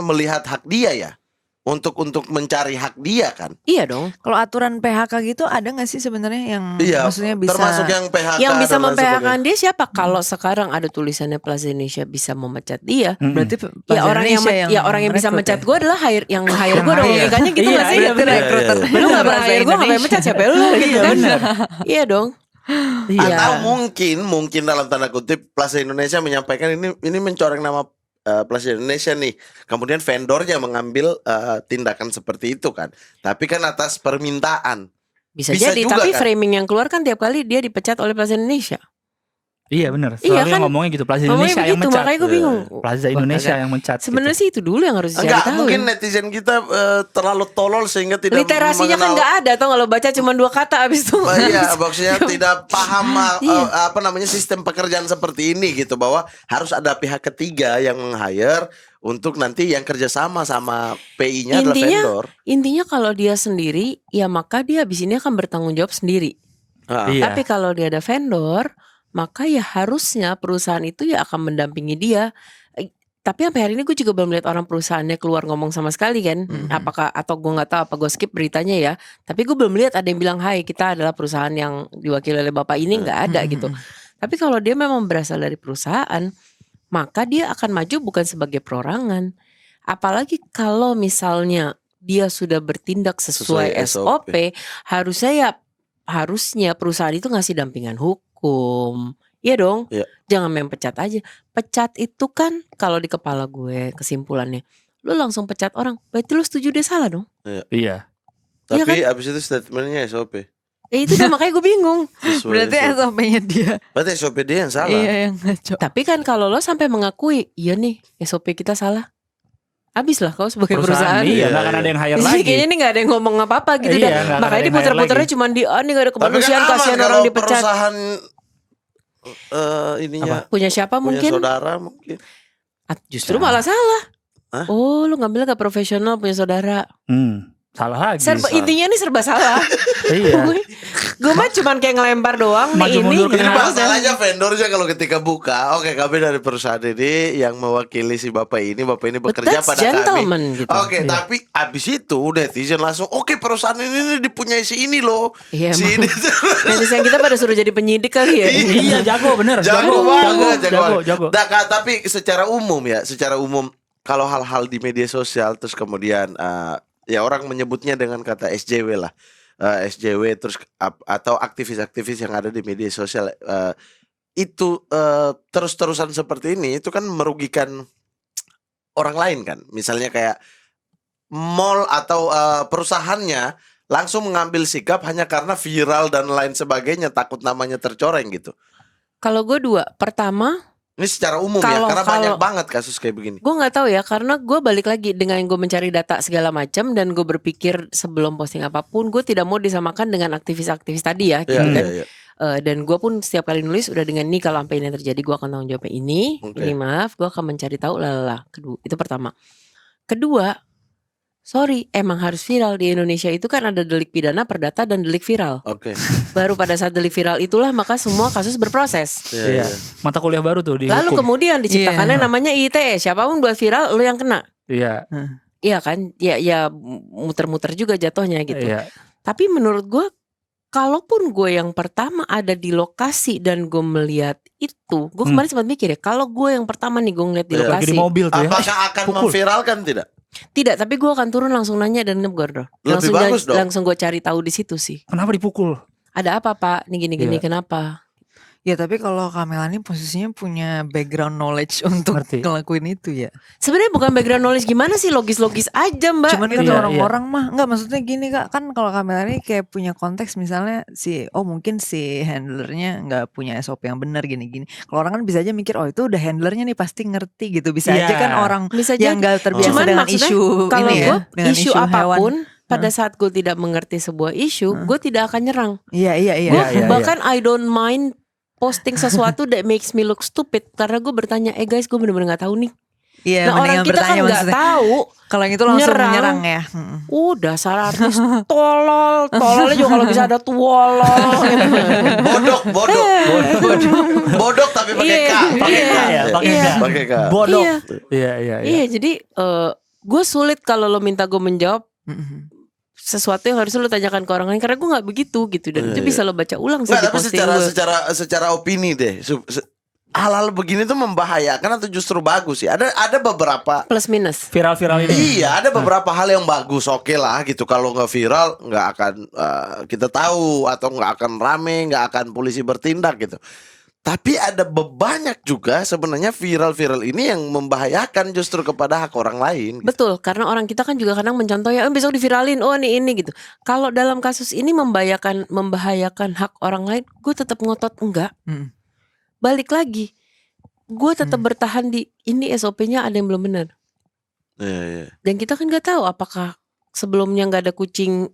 melihat hak dia ya. Untuk mencari hak dia kan. Iya dong. Kalau aturan PHK gitu ada nggak sih sebenarnya yang Iya, maksudnya bisa termasuk yang PHK Yang bisa dan lain mem-PHK sebagainya. dia siapa? Kalau sekarang ada tulisannya Plaza Indonesia bisa memecat dia. berarti Ya orang yang bisa rekrut mecat ya? gue adalah hire yang hire gue dong hire. logikanya gitu Iya, nggak sih? iya, benar. Rekruter. Lu nggak pernah hire gue ngapain mecat siapa lu gitu Iya, kan? benar. Iya dong. Iya. Atau mungkin dalam tanda kutip Plaza Indonesia menyampaikan ini mencoreng nama Plaza Indonesia nih. Kemudian vendornya mengambil tindakan seperti itu kan. Tapi kan atas permintaan. Bisa Bisa jadi, juga tapi kan? framing yang keluar kan tiap kali dia dipecat oleh Plaza Indonesia. Iya benar. Iya Selalu kan? ngomongnya gitu. Plaza Ngomongnya Indonesia yang begitu, mencat. makanya gue bingung. Plaza Indonesia yang mencat. Sebenarnya sih itu dulu yang harus dicari Enggak, tahu. mungkin ya. netizen kita terlalu tolol sehingga tidak Literasinya kan nggak ada, atau kalau baca cuma 2 kata abis itu. Iya, maksudnya tidak paham Iya. sistem pekerjaan seperti ini gitu bahwa harus ada pihak ketiga yang meng-hire untuk nanti yang kerjasama sama PI-nya adalah vendor. Intinya kalau dia sendiri, ya maka dia abis ini akan bertanggung jawab sendiri. Iya. Tapi kalau dia ada vendor, maka ya harusnya perusahaan itu ya akan mendampingi dia. Tapi sampai hari ini gue juga belum lihat orang perusahaannya keluar ngomong sama sekali kan. Apakah, atau gue nggak tahu apa gue skip beritanya ya. Tapi gue belum lihat ada yang bilang, hai kita adalah perusahaan yang diwakili oleh bapak ini, nggak ada gitu. Tapi kalau dia memang berasal dari perusahaan, maka dia akan maju bukan sebagai perorangan. Apalagi kalau misalnya dia sudah bertindak sesuai SOP, harusnya perusahaan itu ngasih dampingan hukum. Iya dong. Iya. Jangan main pecat aja. Pecat itu kan kalau di kepala gue kesimpulannya, lu langsung pecat orang, berarti lu setuju dia salah dong. Iya. Tapi abis itu statementnya SOP. Itu udah makanya gue bingung. Sesuai Berarti SOP. SOP-nya dia. Berarti SOP dia yang salah. Iya yang ngaco. Tapi kan kalau lo sampai mengakui, iya nih SOP kita salah, habis lah kau sebagai perusahaan. Iya, Iya, nggak akan iya. ada yang hire Jadi lagi. kayaknya ini gak ada yang ngomong apa-apa gitu Iya, dah. nggak akan Makanya ada yang diputer-puternya hire cuma di ini gak ada Tapi kemanusiaan, aman kasihan kalau orang dipecat. perusahaan ininya Punya siapa punya mungkin? saudara mungkin. Justru malah salah. Hah? Oh, lu ngambil gak profesional punya saudara. Salah lagi. Intinya nih serba salah. Iya. Gue mah cuman kayak ngelempar doang Maju nih ini. mundur Ini Nah, masalahnya vendornya kalau ketika buka, oke kami dari perusahaan ini yang mewakili si bapak ini But bekerja that's pada kami. gentleman gitu. Oke, tapi abis itu netizen langsung, oke perusahaan ini dipunyai si ini loh. Iya Si emang. ini. Netizen kita pada suruh jadi penyidik kali ya. Iya jago bener. Jago banget, jago. Jago. Nah, tapi secara umum kalau hal-hal di media sosial terus kemudian ya orang menyebutnya dengan kata SJW lah. SJW terus atau aktivis-aktivis yang ada di media sosial itu terus-terusan seperti ini itu kan merugikan orang lain kan. Misalnya kayak mall atau perusahaannya langsung mengambil sikap hanya karena viral dan lain sebagainya, takut namanya tercoreng gitu. Kalau gue dua, pertama Ini secara umum Kalau- ya, karena banyak kalau- banget kasus kayak begini. gue nggak tahu ya, karena gue balik lagi dengan gue mencari data segala macam dan gue berpikir sebelum posting apapun gue tidak mau disamakan dengan aktivis-aktivis tadi ya, gitu Iya, kan. iya, iya. Dan gue pun setiap kali nulis udah dengan ini kalau sampai ini terjadi gue akan tanggung jawabnya ini Oke. maaf gue akan mencari tahu lalala. Kedua, itu pertama. Kedua, sorry emang harus viral di Indonesia itu kan ada delik pidana, perdata dan delik viral. Oke. Baru pada saat delik viral itulah maka semua kasus berproses. Iya, Iya. iya. Mata kuliah baru tuh di Lalu hukum. kemudian diciptakannya namanya ITE. Siapapun buat viral lo yang kena. Iya. Iya kan? Ya muter-muter juga jatuhnya gitu. Iya. Tapi menurut gue, kalaupun gue yang pertama ada di lokasi dan gue melihat itu, gue kemarin sempat mikir ya, kalau gue yang pertama nih gue ngeliat di Iya. Lagi lokasi, di mobil tuh ya. Apakah akan Pukul. memviralkan tidak? tidak, tapi gue akan turun langsung nanya dan negur dong. Lebih bagus dong. Langsung gue cari tahu di situ sih. Kenapa dipukul? Ada apa Pak? Nih gini-gini Iya. kenapa? Ya tapi kalau Kamela ini posisinya punya background knowledge untuk Ngerti. ngelakuin itu ya. Sebenarnya bukan background knowledge gimana sih, logis-logis aja Mbak. Cuman kan gitu. Iya, orang-orang mah nggak, maksudnya gini Kak, kan kalau Kamela ini kayak punya konteks misalnya mungkin si handlernya nggak punya SOP yang benar gini-gini. Kalau orang kan bisa aja mikir itu udah handlernya nih pasti ngerti gitu. Bisa Iya. aja kan orang Bisa yang jadi. nggak terbiasa Cuman dengan maksudnya, isu Kalau ini gue ya, dengan isu hewan. apapun, pada saat gue tidak mengerti sebuah isu, gue tidak akan nyerang. Iya. Gue Iya, bahkan I don't mind posting sesuatu that makes me look stupid, karena gue bertanya, guys, gue bener-bener nggak tahu nih. Iya, Nah orang mendingan kita kan bertanya nggak maksudnya. tahu. Kalau yang itu langsung Nyerang. menyerang ya. Dasar artis tololnya juga kalau bisa ada tuolol. Bodok tapi pakai K. Pakai K Iya, ya, pakai iya. K. Pakai K. Bodok. Iya. Iya, iya, iya. Iya, jadi gue sulit kalau lo minta gue menjawab Mm-mm. sesuatu yang harus lo tanyakan ke orang lain, karena gue nggak begitu gitu, dan itu bisa lo baca ulang sih Nggak, di tapi posting gue. secara opini deh. Hal-hal begini tuh membahayakan atau justru bagus sih? Ada beberapa. Plus minus. Viral-viral ini. Iya, ada beberapa hal yang bagus, oke lah gitu. Kalau nggak viral, nggak akan kita tahu atau nggak akan rame, nggak akan polisi bertindak gitu. Tapi ada banyak juga sebenarnya viral-viral ini yang membahayakan justru kepada hak orang lain. Gitu. Betul, karena orang kita kan juga kadang mencontoh ya, besok diviralin, ini gitu. Kalau dalam kasus ini membahayakan hak orang lain, gue tetap ngotot enggak. Mm. Balik lagi, gue tetap bertahan di ini SOP-nya ada yang belum benar. Iya, iya. Dan kita kan nggak tahu apakah sebelumnya nggak ada kucing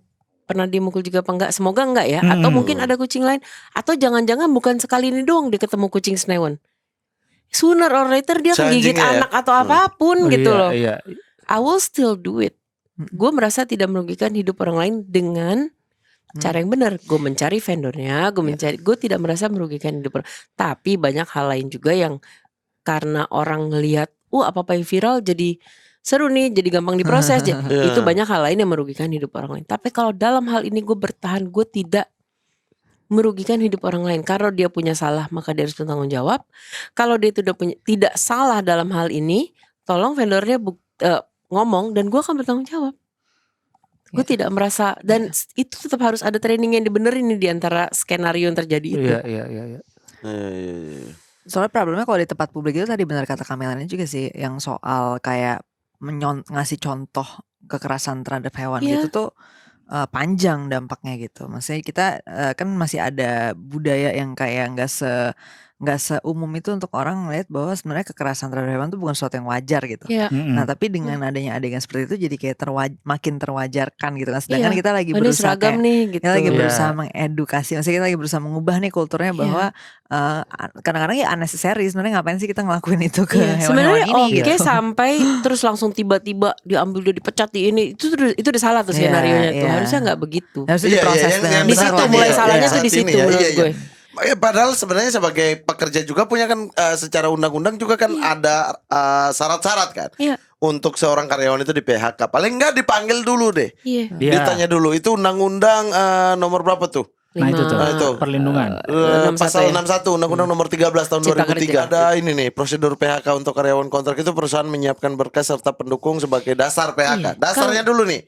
pernah dimukul juga apa enggak. Semoga enggak ya. Atau mungkin ada kucing lain. Atau jangan-jangan bukan sekali ini doang dia ketemu kucing senewan. Sooner or later dia akan gigit Seanjingnya ya. anak atau apapun gitu Iya, loh. Iya. I will still do it. Gue merasa tidak merugikan hidup orang lain dengan cara yang benar. Gue mencari vendornya, gue tidak merasa merugikan hidup orang. Tapi banyak hal lain juga yang karena orang ngelihat, apa-apa yang viral jadi seru nih, jadi gampang diproses. Itu banyak hal lain yang merugikan hidup orang lain. Tapi kalau dalam hal ini gue bertahan, gue tidak merugikan hidup orang lain. Kalau dia punya salah, maka dia harus bertanggung jawab. Kalau dia tidak salah dalam hal ini, tolong vendornya ngomong dan gue akan bertanggung jawab. Gue tidak merasa, dan itu tetap harus ada training yang dibenerin nih di antara skenario yang terjadi itu. Iya. Soalnya problemnya kalau di tempat publik itu tadi benar kata Kamelani juga sih, yang soal kayak ngasih contoh kekerasan terhadap hewan gitu tuh panjang dampaknya gitu. Maksudnya kita kan masih ada budaya yang kayak nggak seumum itu untuk orang melihat bahwa sebenarnya kekerasan terhadap hewan itu bukan sesuatu yang wajar gitu. Nah tapi dengan adanya adegan seperti itu jadi kayak makin terwajarkan gitu kan. Sedangkan kita lagi berusaha seragam nih, gitu. Kita lagi berusaha mengedukasi. Maksudnya kita lagi berusaha mengubah nih kulturnya bahwa kadang-kadang ya unnecessary. Sebenarnya ngapain sih kita ngelakuin itu ke hewan-hewan sebenarnya ini gitu. Sampai terus langsung tiba-tiba diambil, dia dipecat di ini. Itu udah salah tuh skenarionya tuh. Harusnya nggak begitu. Harusnya diproses dengan di situ mulai salahnya tuh di situ menurut gue. Padahal sebenarnya sebagai pekerja juga punya kan secara undang-undang juga kan ada syarat-syarat kan untuk seorang karyawan itu di PHK. Paling enggak dipanggil dulu deh, ditanya dulu itu undang-undang nomor berapa tuh? Nah itu tuh perlindungan. Pasal 61 Undang-Undang nomor 13 tahun 2003 ada ini nih, prosedur PHK untuk karyawan kontrak itu perusahaan menyiapkan berkas serta pendukung sebagai dasar PHK. Dasarnya dulu nih.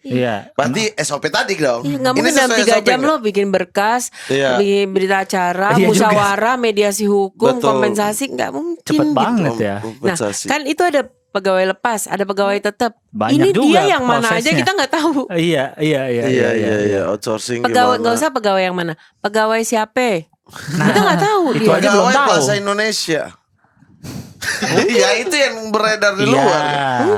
Berarti SOP tadi dong. Nggak mungkin dalam 3 jam lo bikin berkas, bikin berita acara, musyawarah, mediasi hukum, kompensasi, nggak mungkin. Cepet gitu. banget ya. Nah kan itu ada pegawai lepas, ada pegawai tetap. Banyak ini juga dia yang mana prosesnya. aja kita nggak tahu. Iya, outsourcing Pegawai gimana? nggak usah pegawai yang mana, pegawai siapa? Kita nggak tahu. Itu aja belum Pegawai tahu. Plaza Indonesia. Ya itu yang beredar di luar.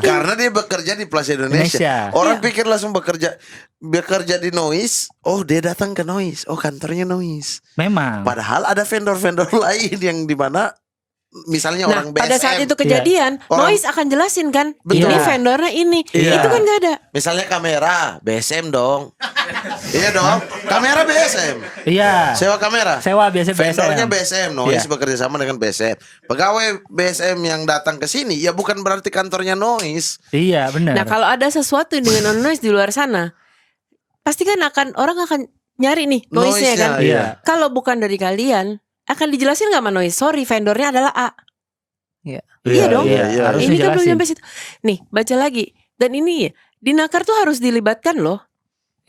Karena dia bekerja di Plaza Indonesia. Orang pikir langsung bekerja di Noise. Oh dia datang ke Noise. Oh kantornya Noise. Memang. Padahal ada vendor-vendor lain yang di mana misalnya orang BSM. Pada saat itu kejadian, Noise akan jelasin kan, Betul. ini vendornya ini. Itu kan nggak ada. Misalnya kamera BSM dong. Iya dong. Kamera BSM. Iya. Sewa kamera. Sewa biasa Vendornya BSM, Noise Iya. bekerja sama dengan BSM. Pegawai BSM yang datang ke sini ya bukan berarti kantornya Noise. Iya benar. Nah kalau ada sesuatu dengan Noise di luar sana, pasti kan orang akan nyari nih Noise-nya kan. Iya. Kalau bukan dari kalian, akan dijelasin nggak sama Noise? Sorry, vendornya adalah A. Iya dong. Harus Ini kan belum dijelasin. sampai situ. Nih, baca lagi. Dan ini Dinakar tuh harus dilibatkan loh.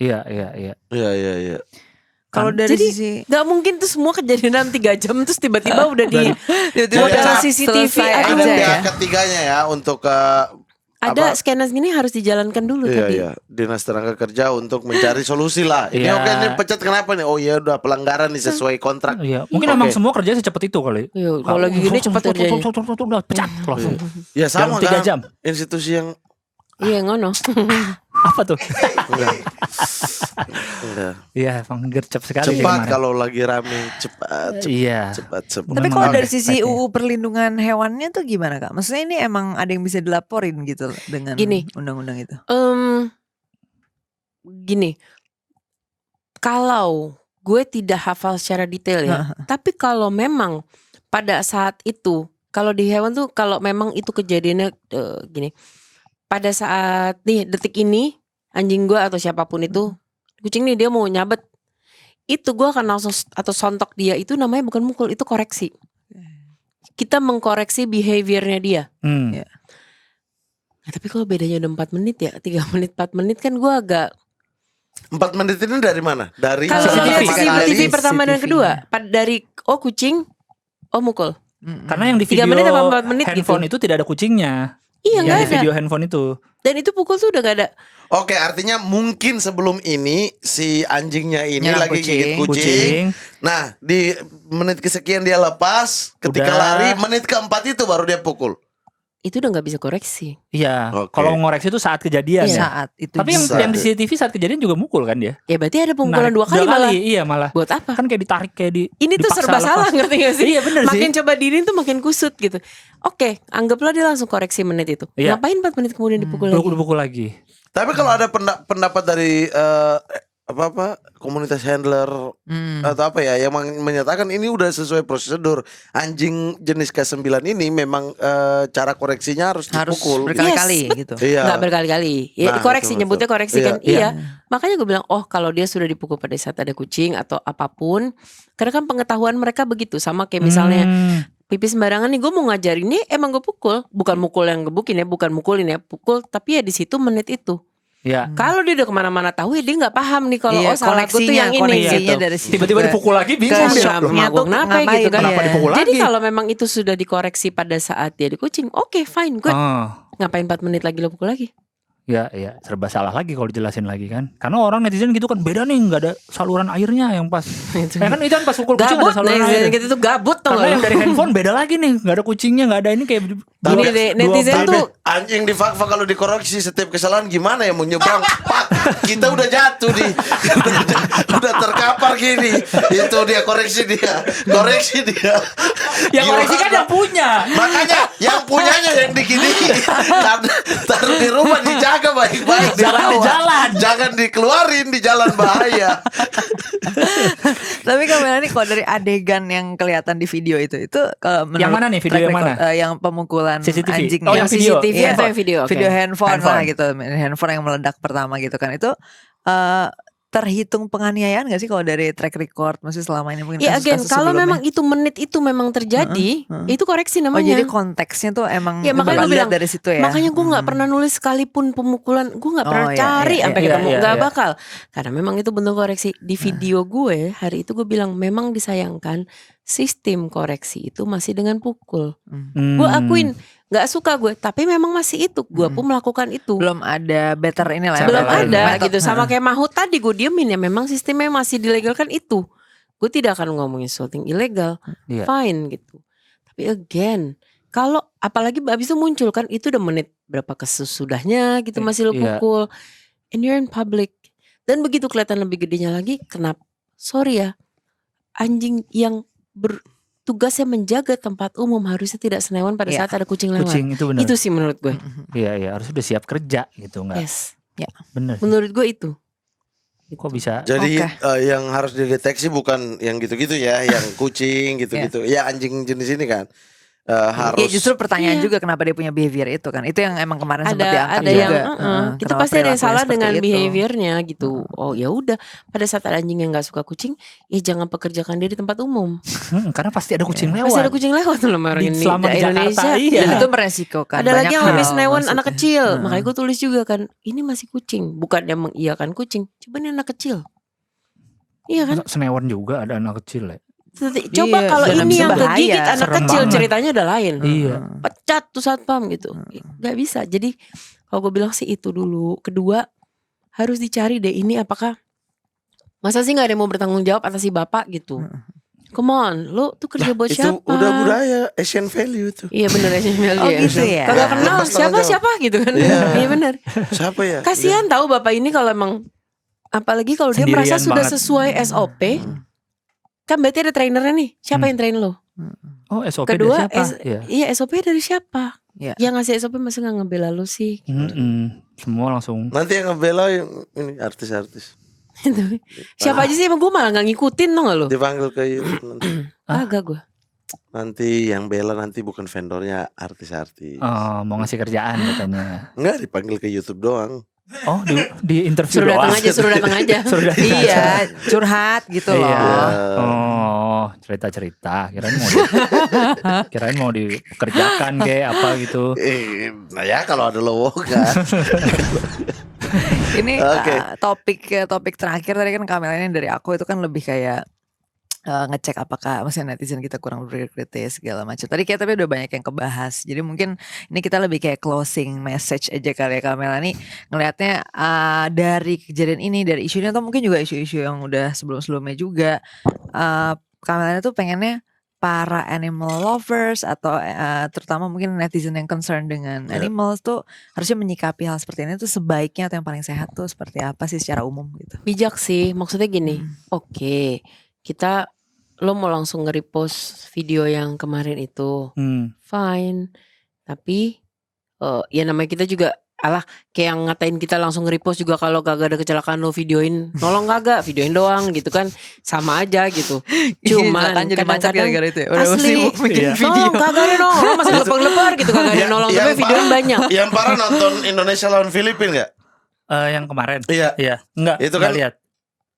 Iya. Iya. Kalau dari Jadi sisi nggak mungkin tuh semua kejadian dalam 3 jam terus tiba-tiba udah di tiba-tiba model cap, CCTV selesai aja. Ada aja ya. pihak ketiganya ya untuk Ada skenas gini harus dijalankan dulu tadi. Iya, Dinas Tenaga Kerja untuk mencari solusi lah. Ini Iya. oke ini pecat kenapa nih? Oh iya udah pelanggaran nih sesuai kontrak. Iya. Mungkin emang semua kerja secepat itu kali. Iya, kalau lagi gini cepat kerjanya. Udah pecat langsung. Ya sama Dalam 3 kan. jam. Institusi yang Iya ngono. Apa tuh? enggak. Iya, emang gercep sekali. Cepat kemarin. kalau lagi rame, cepat. Iya. Cepat. Tapi Memang kalau ada dari sisi aspeknya. UU perlindungan hewannya tuh gimana Kak? Maksudnya ini emang ada yang bisa dilaporin gitu dengan Gini. undang-undang itu? Gini. Kalau gue tidak hafal secara detail ya, tapi kalau memang pada saat itu, kalau di hewan tuh kalau memang itu kejadiannya gini. Pada saat nih detik ini anjing gue atau siapapun itu kucing nih dia mau nyabet, itu gue akan langsung atau sontok dia, itu namanya bukan mukul, itu koreksi. Kita mengkoreksi behaviornya dia. Ya. Nah, tapi kalau bedanya udah 4 menit ya, 3 menit 4 menit kan gue agak 4 menit ini dari mana? Dari kalau lihat CCTV. CCTV pertama dan CCTV. kedua dari kucing mukul. Karena yang di 3 video menit apa 4 menit handphone itu tidak ada kucingnya. Iya Yang nggak di ada. video handphone itu. Dan itu pukul tuh udah gak ada. Oke, artinya mungkin sebelum ini si anjingnya ini Nyerang lagi kucing. gigit kucing. Nah, di menit kesekian dia lepas, ketika Udah. lari menit keempat itu baru dia pukul. Itu udah gak bisa koreksi. Iya. Oke. Kalau ngoreksi itu saat kejadian Iya. ya. Saat itu Tapi bisa. yang di CCTV saat kejadian juga mukul kan dia. Ya berarti ada pemukulan Narik 2 kali malah. Iya malah. Buat apa? Kan kayak ditarik kayak di. Ini tuh dipaksa serba lepas. salah, ngerti gak sih? Iya bener Makin sih. coba diriin tuh makin kusut gitu. Oke, anggaplah dia langsung koreksi menit itu. Iya. Ngapain 4 menit kemudian dipukul lagi? Dipukul lagi. Tapi kalau ada pendapat dari komunitas handler atau apa ya yang menyatakan ini udah sesuai prosedur. Anjing jenis K9 ini memang cara koreksinya harus dipukul. berkali-kali gitu. Iya. Nggak berkali-kali. Ya, Nah, koreksi, betul, nyebutnya betul. koreksi Iya, kan. iya. Iya. Makanya gue bilang, oh kalau dia sudah dipukul pada saat ada kucing atau apapun. Karena kan pengetahuan mereka begitu. Sama kayak misalnya pipis sembarangan nih, gue mau ngajarin nih emang gue pukul. Bukan mukul yang gebukin ya, bukan mukulin ya, pukul. Tapi ya di situ menit itu. Ya. Kalau dia udah kemana-mana tahu ya dia nggak paham nih kalau Iya, oh salah gue tuh yang ini koneksinya gitu. dari situ Tiba-tiba juga. dipukul lagi bingung Ke dia. shopnya Loh, tuh kenapa ngapain gitu kan? dia? Kenapa dipukul Jadi lagi? kalau memang itu sudah dikoreksi pada saat dia di kucing, oke fine, gue ngapain 4 menit lagi lo pukul lagi? Ya, serba salah lagi kalau dijelasin lagi kan. Karena orang netizen gitu kan beda nih, nggak ada saluran airnya yang pas. Kan itu kan pas pukul kucing Gabut ada saluran air. gitu tuh gabut tuh. Karena yang dari handphone beda lagi nih, nggak ada kucingnya, nggak ada ini kayak Gini deh, netizen tuh Anjing di fakfa kalau dikoreksi setiap kesalahan gimana ya mau nyebrang? Pak, kita udah jatuh di udah terkapar gini. Itu dia koreksi dia. yang koreksi kan yang punya. Makanya yang punyanya yang dikini taruh di rumah dijaga baik-baik, Jangan di dirawat. jalan. Jangan dikeluarin di jalan bahaya. Tapi Kamela nih kalau dari adegan yang kelihatan di video itu kalau menurut Yang mana nih? Video track yang record, mana? yang pemukulan CCTV. anjing Oh, yang video. CCTV Iya. atau yang video? Oke. video handphone lah Handphone. gitu, handphone yang meledak pertama gitu kan itu terhitung penganiayaan gak sih kalau dari track record masih selama ini mungkin Ya again, kasus-kasus kalau sebelumnya? memang itu menit itu memang terjadi, itu koreksi Oh namanya. jadi konteksnya tuh emang Ya, makanya bakal gue lihat bilang, dari situ ya. Makanya gue nggak pernah nulis sekalipun pemukulan, gue nggak pernah Oh, iya, cari iya, sampai iya, ketemu, iya, nggak iya. bakal. Karena memang itu bentuk koreksi di video gue hari itu gue bilang memang disayangkan sistem koreksi itu masih dengan pukul. Gue akuin nggak suka gue, tapi memang masih itu. Gue pun melakukan itu. Belum ada better ini lah. Belum lain. ada Method. gitu. Sama kayak Mahut tadi gue diemin ya. Memang sistemnya masih dilegalkan itu. Gue tidak akan ngomongin sesuatu yang ilegal. Iya. Fine gitu. Tapi again, kalau apalagi abis itu muncul kan itu udah menit berapa kesesudahnya gitu masih lo Iya. pukul. And you're in public. Dan begitu kelihatan lebih gedenya lagi, kenapa? Sorry ya, anjing yang bertugasnya menjaga tempat umum harusnya tidak senewan pada Iya. saat ada kucing lewat. Kucing itu benar. Itu sih menurut gue. Iya, harus udah siap kerja gitu nggak? Yes. Bener. sih. Menurut gue itu. Kok bisa? Jadi Oke. yang harus dideteksi bukan yang gitu-gitu ya, yang kucing gitu-gitu. Ya anjing jenis ini kan harus. Ya justru pertanyaan Iya. juga kenapa dia punya behavior itu kan. Itu yang emang kemarin sempat diangkat ada juga. yang itu Kenapa pasti ada yang perilakunya salah seperti dengan itu. behaviornya gitu. Oh ya udah, pada saat ada anjing yang nggak suka kucing, ya jangan pekerjakan dia di tempat umum. Karena pasti ada kucing lewat. Pasti ada kucing lewat loh sama orang Di- ini selama di Jakarta, Indonesia. iya. Dan Dan itu meresikokan. ada lagi banyak yang hal habis newan maksudnya. anak kecil. Makanya gue tulis juga kan, ini masih kucing, bukan dia mengiyakan kucing. Coba ini anak kecil. Iya kan? Masa Senewan juga ada anak kecil ya. Coba Iya, kalau dan ini bisa yang bahaya. kegigit anak Serem kecil banget. ceritanya udah lain. Iya. Pecat tuh satpam gitu. Gak bisa. Jadi kalau gue bilang sih itu dulu. Kedua, harus dicari deh ini apakah masa sih gak ada yang mau bertanggung jawab atas si bapak gitu. Come on, lu tuh kerja buat Itu siapa? udah budaya Asian value itu. Iya bener Asian value Oh, ya. gitu ya? Kagak kenal Lepas tanggung jawab. siapa gitu kan. Iya. Iya bener. Siapa ya? Kasihan tahu bapak ini kalau emang apalagi kalau dia Sendirian merasa sudah banget. sesuai SOP. Kan berarti ada trainernya nih. Siapa yang train lo? Oh, SOP Kedua, dari siapa? Iya. iya SOP dari siapa? Iya. Yang ngasih SOP masa gak ngebela lu sih? Semua langsung. Nanti yang ngebela yang ini artis-artis Siapa aja sih emang gue malah gak ngikutin tau gak lu? dipanggil ke YouTube nanti. Agak gue. Nanti yang bela nanti bukan vendornya artis-artis. Mau ngasih kerjaan katanya. Enggak dipanggil ke YouTube doang. Oh, di interview Suruh datang doang. aja, suruh datang aja. Suruh datang aja. Iya, curhat gitu loh. Iya. Oh, cerita-cerita. Kirain mau dikerjakan kayak apa gitu. Nah ya kalau ada lowongan. Ini Oke. topik terakhir tadi kan Kamela ini dari aku itu kan lebih kayak ngecek apakah maksudnya netizen kita kurang berpikir kritis segala macam. Tadi kita tapi udah banyak yang kebahas. Jadi mungkin ini kita lebih kayak closing message aja kali ya Kamela nih ngelihatnya dari kejadian ini, dari isu ini atau mungkin juga isu-isu yang udah sebelum-sebelumnya juga. Kamela tuh pengennya para animal lovers atau terutama mungkin netizen yang concern dengan animals tuh harusnya menyikapi hal seperti ini tuh sebaiknya atau yang paling sehat tuh seperti apa sih secara umum gitu. Bijak sih, maksudnya gini. Oke, lo mau langsung nge-repost video yang kemarin itu, fine. Tapi ya namanya kita juga alah kayak yang ngatain kita langsung nge-repost juga kalau kagak ada kecelakaan lo videoin, nolong kagak, videoin doang gitu kan, sama aja gitu. Cuman Kan jadi macet kadang-kadang gara-gara itu ya. Udah asli, sibuk bikin Iya. video. nolong kagak ada nolong, masih lepar-lepar gitu kagak ada nolong, tapi videoin banyak. Yang parah nonton Indonesia lawan Filipina nggak? Yang kemarin. Iya. Iya. Enggak. Itu Nggak kan lihat.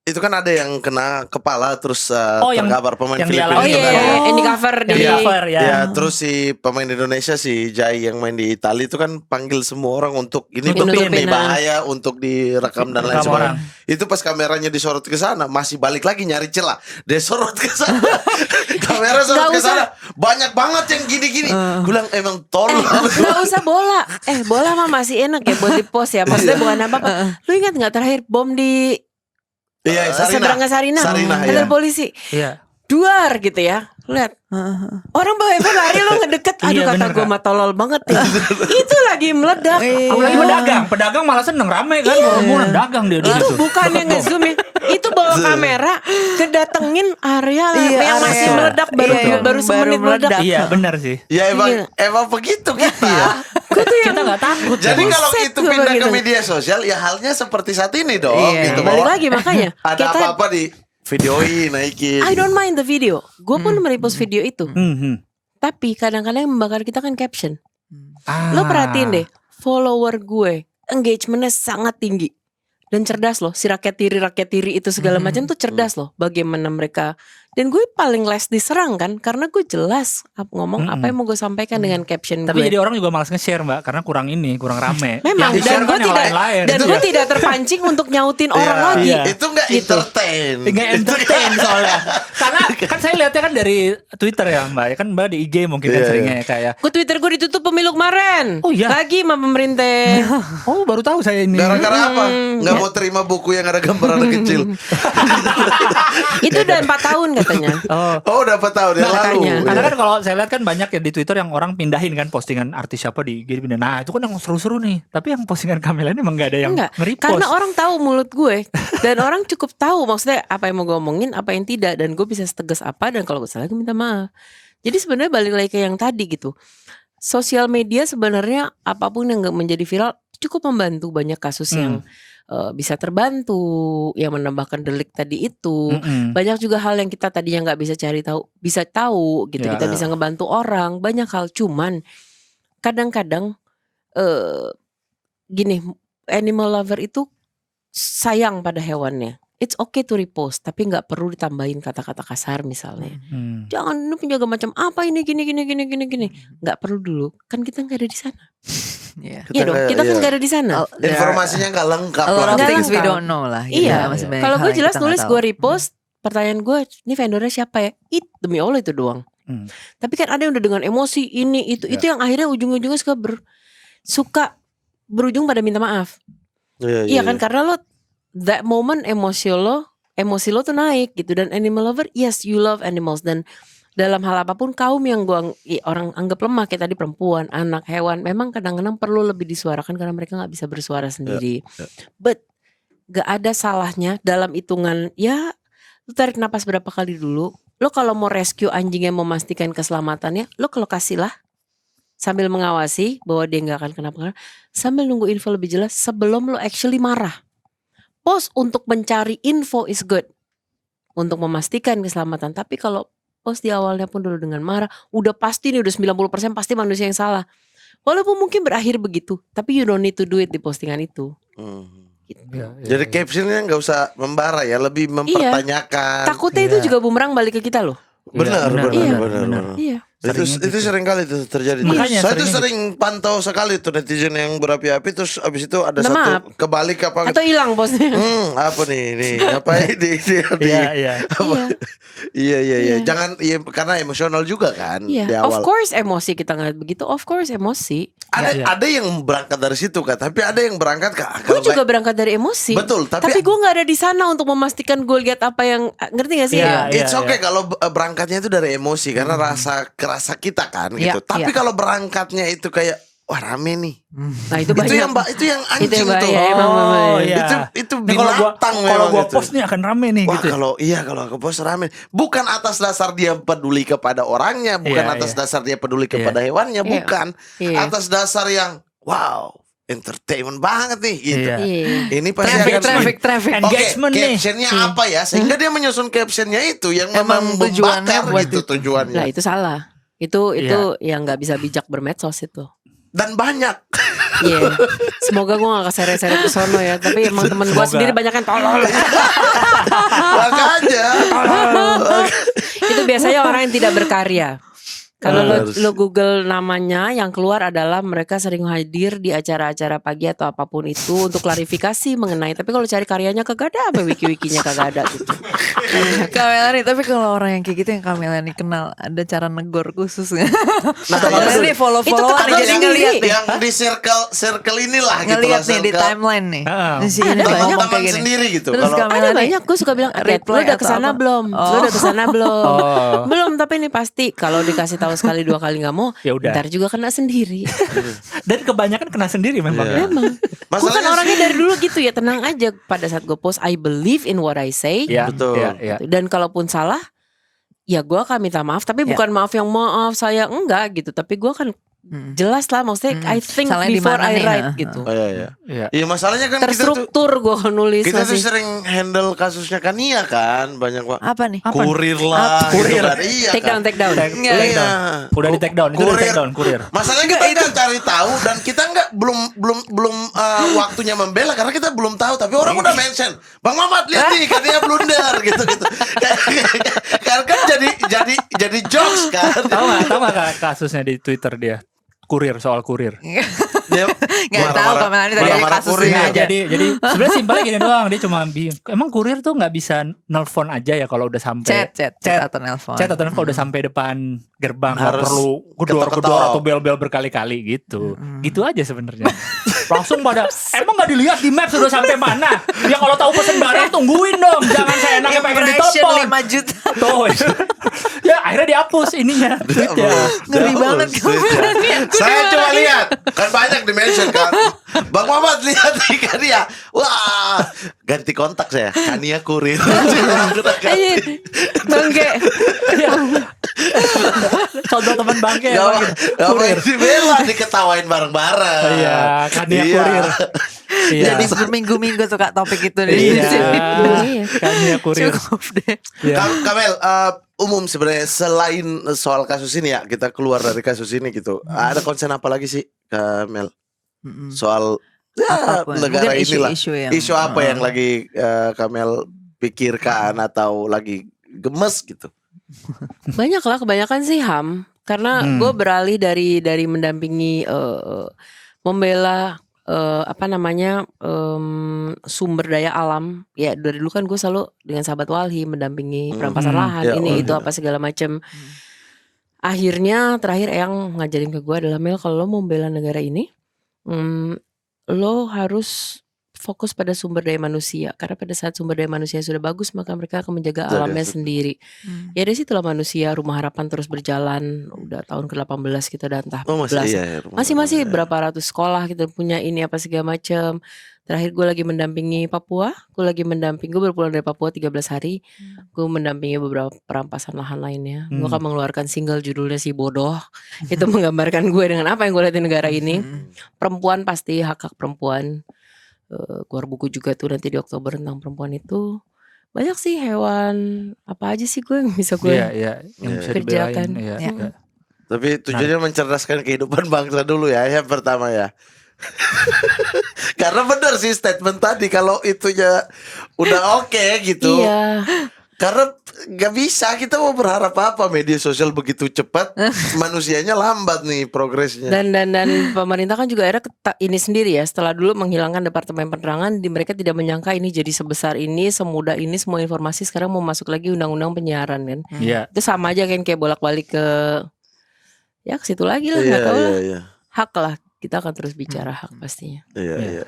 Itu kan ada yang kena kepala terus yang- terkapar pemain yang Filipina. dialami. Oh iya, kena. yang di cover Yang di di cover ya. Ya, terus si pemain Indonesia si Jai yang main di Italia itu kan panggil semua orang untuk ini Nutupin. betul nih bahaya untuk direkam dan lain Rekam sebagainya. orang. Itu pas kameranya disorot ke sana masih balik lagi nyari celah. Dia sorot ke sana. Kamera sorot Nggak ke usah. sana. Banyak banget yang gini-gini. Gue bilang emang tolol. Gak usah bola. Bola mah masih enak ya buat di post ya. Maksudnya bukan apa-apa. Lu ingat gak terakhir bom di Iya, seberangnya Sarinah? Sarinah, Kantor iya. polisi. Iya. Duar gitu ya. Lihat. Orang bawa handphone lari lu ngedeket. Aduh Iya, kata bener, gue Kak. mah tolol banget ya. Itu lagi meledak. Apalagi pedagang malah seneng rame kan. Orang dagang dia di Itu situ. bukan yang nge-zoom ya. Itu bawa kamera kedatengin area Iya, yang masih area. meledak baru Iya, baru semenit baru meledak. meledak. Iya, benar sih. Ya Iya. emang begitu kita. Kita nggak takut. Jadi ya, Bos. kalau Buset, itu gua pindah ke gitu. media sosial ya halnya seperti saat ini dong Iya. gitu Balik bahwa lagi makanya. ada Kita apa-apa di videoin naikin. I don't mind the video. Gue pun merepost video itu. Mhm. Tapi kadang-kadang yang membakar kita kan caption. Ah. Lo perhatiin deh, follower gue engagementnya sangat tinggi dan cerdas loh. Si rakyat tiri itu segala macam tuh cerdas loh. Bagaimana mereka, dan gue paling less diserang kan, karena gue jelas ngomong apa yang mau gue sampaikan dengan caption Tapi gue. jadi orang juga malas nge-share Mbak, karena kurang rame. Memang, Yang di-share dan gue kan yang tidak lain-lain. dan gue tidak terpancing untuk nyautin orang Iya, lagi. Iya. Itu nggak Gitu. entertain. Nggak entertain soalnya. Karena kan saya lihatnya kan dari Twitter ya Mbak, ya kan Mbak di IG mungkin kan Iya, seringnya ya kayak. Gue Twitter gue ditutup pemilu kemarin. Oh iya? Lagi sama pemerintah. Oh baru tahu saya ini. Gara-gara apa? Nggak mau terima buku yang ada gambar anak kecil. Itu udah 4 tahun katanya. Oh. Oh, udah 4 tahun yang lalu. Makanya. Karena Iya. kan kalau saya lihat kan banyak ya di Twitter yang orang pindahin kan postingan artis siapa di IG pindah. Nah itu kan yang seru-seru nih. Tapi yang postingan Kamela ini emang gak ada yang Enggak, nge-repost. karena orang tahu mulut gue dan orang cukup tahu maksudnya apa yang mau gue omongin, apa yang tidak, dan gue bisa setegas apa, dan kalau gue salah gue minta maaf. Jadi sebenarnya balik lagi ke yang tadi gitu. Sosial media sebenarnya apapun yang nggak menjadi viral cukup membantu banyak kasus yang bisa terbantu, yang menambahkan delik tadi itu. Mm-mm. Banyak juga hal yang kita tadinya nggak bisa cari tahu, bisa tahu gitu. Ya. Kita bisa ngebantu orang, banyak hal. Cuman kadang-kadang gini, animal lover itu sayang pada hewannya. It's okay to repost, tapi nggak perlu ditambahin kata-kata kasar misalnya. Hmm. Jangan lu penjaga macam apa ini gini. Nggak perlu dulu, kan kita nggak ada di sana. Iya. Iya dong, kita kan nggak ada di sana. Informasinya nggak lengkap A lot of lah. things we lengkap. don't know lah. gitu. Iya. Masih banyak Kalau hal gue yang jelas kita nulis, nggak gue tahu. repost, pertanyaan gue, ini vendornya siapa ya? Demi Allah itu doang. Hmm. Tapi kan ada yang udah dengan emosi ini itu yang akhirnya ujung-ujungnya suka berujung pada minta maaf. Iya kan, karena lo that moment emosi lo tuh naik gitu. Dan animal lover, yes you love animals, dan dalam hal apapun kaum yang orang anggap lemah kayak tadi perempuan, anak, hewan, memang kadang-kadang perlu lebih disuarakan karena mereka nggak bisa bersuara sendiri. But gak ada salahnya dalam hitungan ya, lu tarik napas berapa kali dulu. Lo kalau mau rescue anjing yang memastikan keselamatannya, lo ke lokasi lah, sambil mengawasi bahwa dia nggak akan kenapa-kenapa, sambil nunggu info lebih jelas sebelum lo actually marah. Post untuk mencari info is good, untuk memastikan keselamatan. Tapi kalau post di awalnya pun dulu dengan marah, udah pasti nih, udah 90% pasti manusia yang salah. Walaupun mungkin berakhir begitu, tapi you don't need to do it di postingan itu. Iya, iya, Jadi iya. captionnya nggak usah membara ya, lebih mempertanyakan. Takutnya itu juga bumerang balik ke kita loh. Benar, Iya, benar, benar, benar. Iya. Itu sering kali itu terjadi. Makanya Saya tuh seringnya sering pantau sekali tuh netizen yang berapi-api, terus abis itu ada Minta maaf. satu kebalik apa? Atau hilang postnya. Apa nih? Apa ini? Iya, iya. Iya. Jangan, karena emosional juga kan di Iya, of awal. course emosi, kita ngeliat begitu, of course emosi. Ada yang berangkat dari situ kan, tapi ada yang berangkat Gue juga berangkat dari emosi. Betul, tapi gue nggak ada di sana untuk memastikan gue lihat apa yang, ngerti gak sih? Iya. it's okay kalau berangkatnya itu dari emosi karena rasa kita kan Iya, gitu. Tapi iya. kalau berangkatnya itu kayak wah rame nih. Nah itu banyak. Itu yang anjing Itu yang bahaya, tuh. emang Oh, bahaya. iya. Itu Nih, kalau binatang kalau gua gitu. post nih akan rame nih Wah, gitu. ya. kalau aku post rame. Bukan atas dasar dia peduli kepada orangnya, bukan Iya, atas iya. dasar dia peduli kepada hewannya, Iya. bukan. Iya. Atas dasar yang wow, entertainment banget nih gitu. Iya. Iya. Ini pasti akan Traffic. Oke, Engagement nih. captionnya apa ya? Sehingga dia menyusun captionnya itu yang memang Emang tujuannya membakar buat gitu itu. tujuannya. Lah itu salah. Itu yang nggak bisa bijak bermedsos itu. Dan banyak. Iya. Semoga gue gak keseret-seret ke sono ya. Tapi emang temen gue Semoga. sendiri banyak kan tolol. Makanya. Itu biasanya orang yang tidak berkarya. Kalau lo Google namanya, yang keluar adalah mereka sering hadir di acara-acara pagi atau apapun itu untuk klarifikasi mengenai. Tapi kalau cari karyanya kagak ada, apa wiki-wikinya kagak ada gitu. Kak Melani, tapi kalau orang yang kayak gitu yang Kak Melani kenal, ada cara negor khusus nggak? Nah, Kak Melani Itu follow-followan ketat nih, jadi sendiri. ngeliat nih. yang di circle inilah gitu Ngeliat loh, nih di circle. timeline nih. Heeh. Si ini Ada banyak ngomong kayak Teman gini. sendiri gitu. Terus Kalau Kak Ada Melani banyak, gue suka bilang, "Kat, reply lo udah atau kesana apa?" belum? Lo Oh. udah kesana belum? Oh. Belum, tapi ini pasti kalau dikasih tahu sekali 2 kali nggak mau, Ya udah. ntar juga kena sendiri. Dan kebanyakan kena sendiri memang. Iya. ya. Emang. Gue kan Masalahnya orangnya dari dulu gitu ya, tenang aja. Pada saat gue post, I believe in what I say. Iya, Betul. iya, iya. Dan kalaupun salah, ya gue akan minta maaf. Tapi Ya. bukan maaf yang maaf saya enggak gitu. Tapi gue akan jelas lah, maksudnya I think Salahnya di before mana I nih, write ha? gitu. Oh, iya. Iya. Iya, masalahnya kan kita tuh Terstruktur gue nulis kita tuh masih. sering handle kasusnya Kania kan, banyak Pak. Apa nih? Kurir lah, Kurir. gitu kan. Iya. Take kan. down, take down. Take Iya. down. Udah di take down, itu udah Kurir. take down, kurir. Masalahnya kita nggak cari tahu dan kita nggak belum waktunya membela karena kita belum tahu, tapi orang udah mention, Bang Mamat lihat nih Kania blunder gitu. Karena kan jadi jokes kan. Tahu nggak kasusnya di Twitter dia? Kurir, soal kurir. Dia Nggak tahu Kak Melani tadi marah-marah kasusnya kurir. Nah, aja. jadi sebenarnya simpelnya gini doang, dia cuma emang kurir tuh nggak bisa nelpon aja ya kalau udah sampai Chat atau nelpon. chat atau nelpon udah sampai depan gerbang, nggak Harus perlu gedor ketok-ketok. atau bel-bel berkali-kali gitu. Gitu aja sebenarnya. Langsung pada emang nggak dilihat di map sudah sampai mana? Ya kalau tahu pesen barang tungguin dong, jangan seenaknya pengen Impression ditelepon. 5 juta. Tuh. Ya akhirnya dihapus ininya tweetnya. Ngeri banget Kak Melani. Saya cuma lihat kan banyak dimension kan. Bang Mamat lihat nih Kania. Wah, ganti kontak saya. Kania kurir. Ayo, bangke. Contoh teman bangke Gak emang gitu. Kurir. dibela, diketawain bareng-bareng. Iya, Kania Iya. kurir. Iya. Jadi berminggu-minggu tuh Kak topik itu di Iya. sini. Kania kurir. Cukup deh. Iya. Kamel, umum sebenarnya selain soal kasus ini ya, kita keluar dari kasus ini gitu. Ada concern apa lagi sih, Kamel? Soal Apapun. negara Mungkin inilah. isu-isu yang Isu apa yang lagi Kamel pikirkan atau lagi gemes gitu? Banyak lah, kebanyakan sih HAM. Karena gue beralih dari mendampingi membela apa namanya sumber daya alam. Ya dari dulu kan gue selalu dengan sahabat Walhi mendampingi perampasan lahan Ya, ini oh, itu ya. apa segala macam. Akhirnya terakhir Eyang ngajarin ke gue adalah, Mel, kalau lo mau membela negara ini, lo harus fokus pada sumber daya manusia. Karena pada saat sumber daya manusia sudah bagus, maka mereka akan menjaga Jaga, alamnya betul. sendiri. Ya dari situlah manusia, Rumah Harapan terus berjalan. Udah tahun ke-18 kita udah entah Oh masih belasan. iya ya, rumah Masih rumah, berapa ratus sekolah kita punya ini apa segala macam. Terakhir gue lagi mendampingi Papua. Gue baru pulang dari Papua 13 hari. Gue mendampingi beberapa perampasan lahan lainnya. Gue akan mengeluarkan single judulnya Si Bodoh. Itu menggambarkan gue dengan apa yang gue lihat di negara ini. Perempuan pasti, hak-hak perempuan. Keluar buku juga tuh nanti di Oktober tentang perempuan itu. Banyak sih hewan. Apa aja sih gue yang bisa gue Iya, yang bisa kerjakan. dibelain. Iya, Ya. iya. Tapi tujuannya mencerdaskan kehidupan bangsa dulu ya, yang pertama ya. Karena benar sih statement tadi, kalau itunya udah oke gitu. Iya. Karena gak bisa, kita mau berharap apa, media sosial begitu cepat, manusianya lambat nih progresnya. Dan pemerintah kan juga akhirnya ini sendiri ya, setelah dulu menghilangkan Departemen Penerangan, mereka tidak menyangka ini jadi sebesar ini, semudah ini, semua informasi sekarang mau masuk lagi undang-undang penyiaran kan. Iya. Itu sama aja kan, kayak bolak-balik ke situ lagi lah, nggak tahu lah. Iya. Hak lah, kita akan terus bicara hak pastinya. Iya.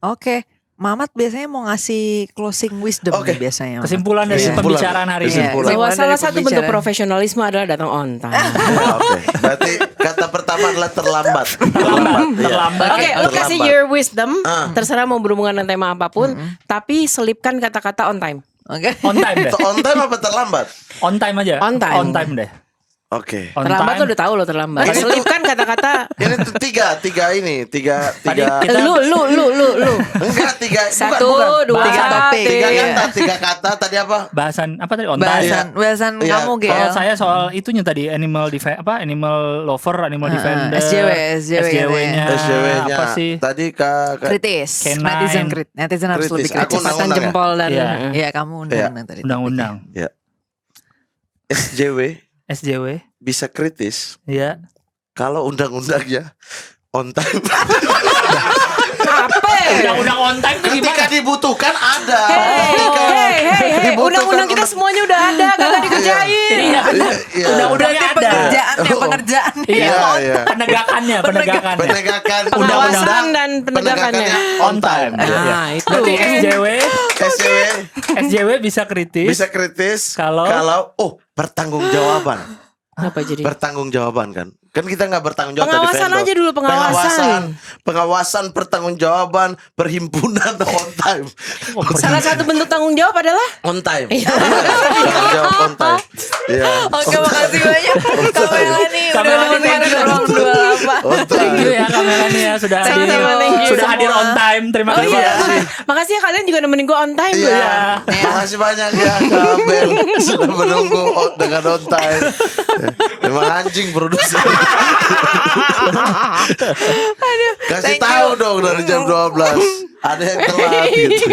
Oke, Mamat biasanya mau ngasih closing wisdom Oke. nih biasanya. Mamat. Kesimpulan dari Kesimpulan. pembicaraan hari ini. Kesimpulan. Bahwa Dari salah satu bentuk pembicaraan. profesionalisme adalah datang on time. Ya, oke. Berarti kata pertama adalah terlambat. Iya. Terlambat. Oke, lo kasih Terlambat. your wisdom, Ah. terserah mau berhubungan dengan tema apapun, tapi selipkan kata-kata on time. Oke. On time deh. On time apa terlambat? On time aja. On time. On time deh. Oke. On Terlambat time. lo udah tahu lo terlambat. Ini Selip kan kata-kata Ini tuh tiga Tadi kita lu. enggak tiga Satu, bukan. dua, Tiga topik. tiga kata tadi apa? bahasan apa tadi on time. Bahasan Iya. kamu Kalau Gel. saya soal itunya tadi animal animal lover, animal defender, SJW-nya. SJW-nya apa sih? tadi Kritis. Canine. Netizen harus Kritis. lebih Aku kritis. undang-undang kecepatan ya? jempol dan Iya. Iya, kamu undang-undang tadi. Undang-undang. SJW SJW. bisa kritis Ya. kalau undang-undangnya on time. apa? Undang-undang on time tuh Ketika gimana? dibutuhkan ada. Ketika Hey, dibutuhkan undang-undang kita semuanya udah ada, kagak dikerjain. Iya, benar. Iya. Undang-undangnya ada. Pengerjaan. Iya, Iya. penegakannya. Penegakan Pengawasan undang-undang dan penegakannya. on time. Iya. Nah, itu. Berarti SJW bisa kritis. bisa kritis Kalau pertanggungjawaban. Apa jadi? Pertanggungjawaban kan kita nggak bertanggung jawab tadi, Pengawasan vendor. aja dulu, pengawasan pertanggungjawaban perhimpunan on time. Salah satu bentuk tanggung jawab adalah On time. Tanggung jawab on time. Iya. Oke, makasih banyak Kamela nih udah Kamela nemenin nih. ruang 28. On Thank you time. ya Kamela nih ya sudah hadir. Sama-sama, thank you Sudah hadir semua. on time. Terima Oh kasih iya, ya. makasih ya kalian juga nemenin gue on time Iya. loh ya. Makasih banyak ya Kak Ben sudah menunggu dengan on time. Emang anjing produser. Kasih Thank tahu you. dong dari jam 12. Ada yang telat gitu.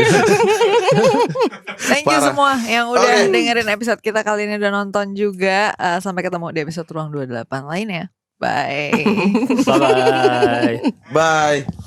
Thank you Parah. semua yang udah Oke. dengerin episode kita kali ini, udah nonton juga. Sampai ketemu di episode Ruang 28 lainnya. Bye. Bye bye. Bye.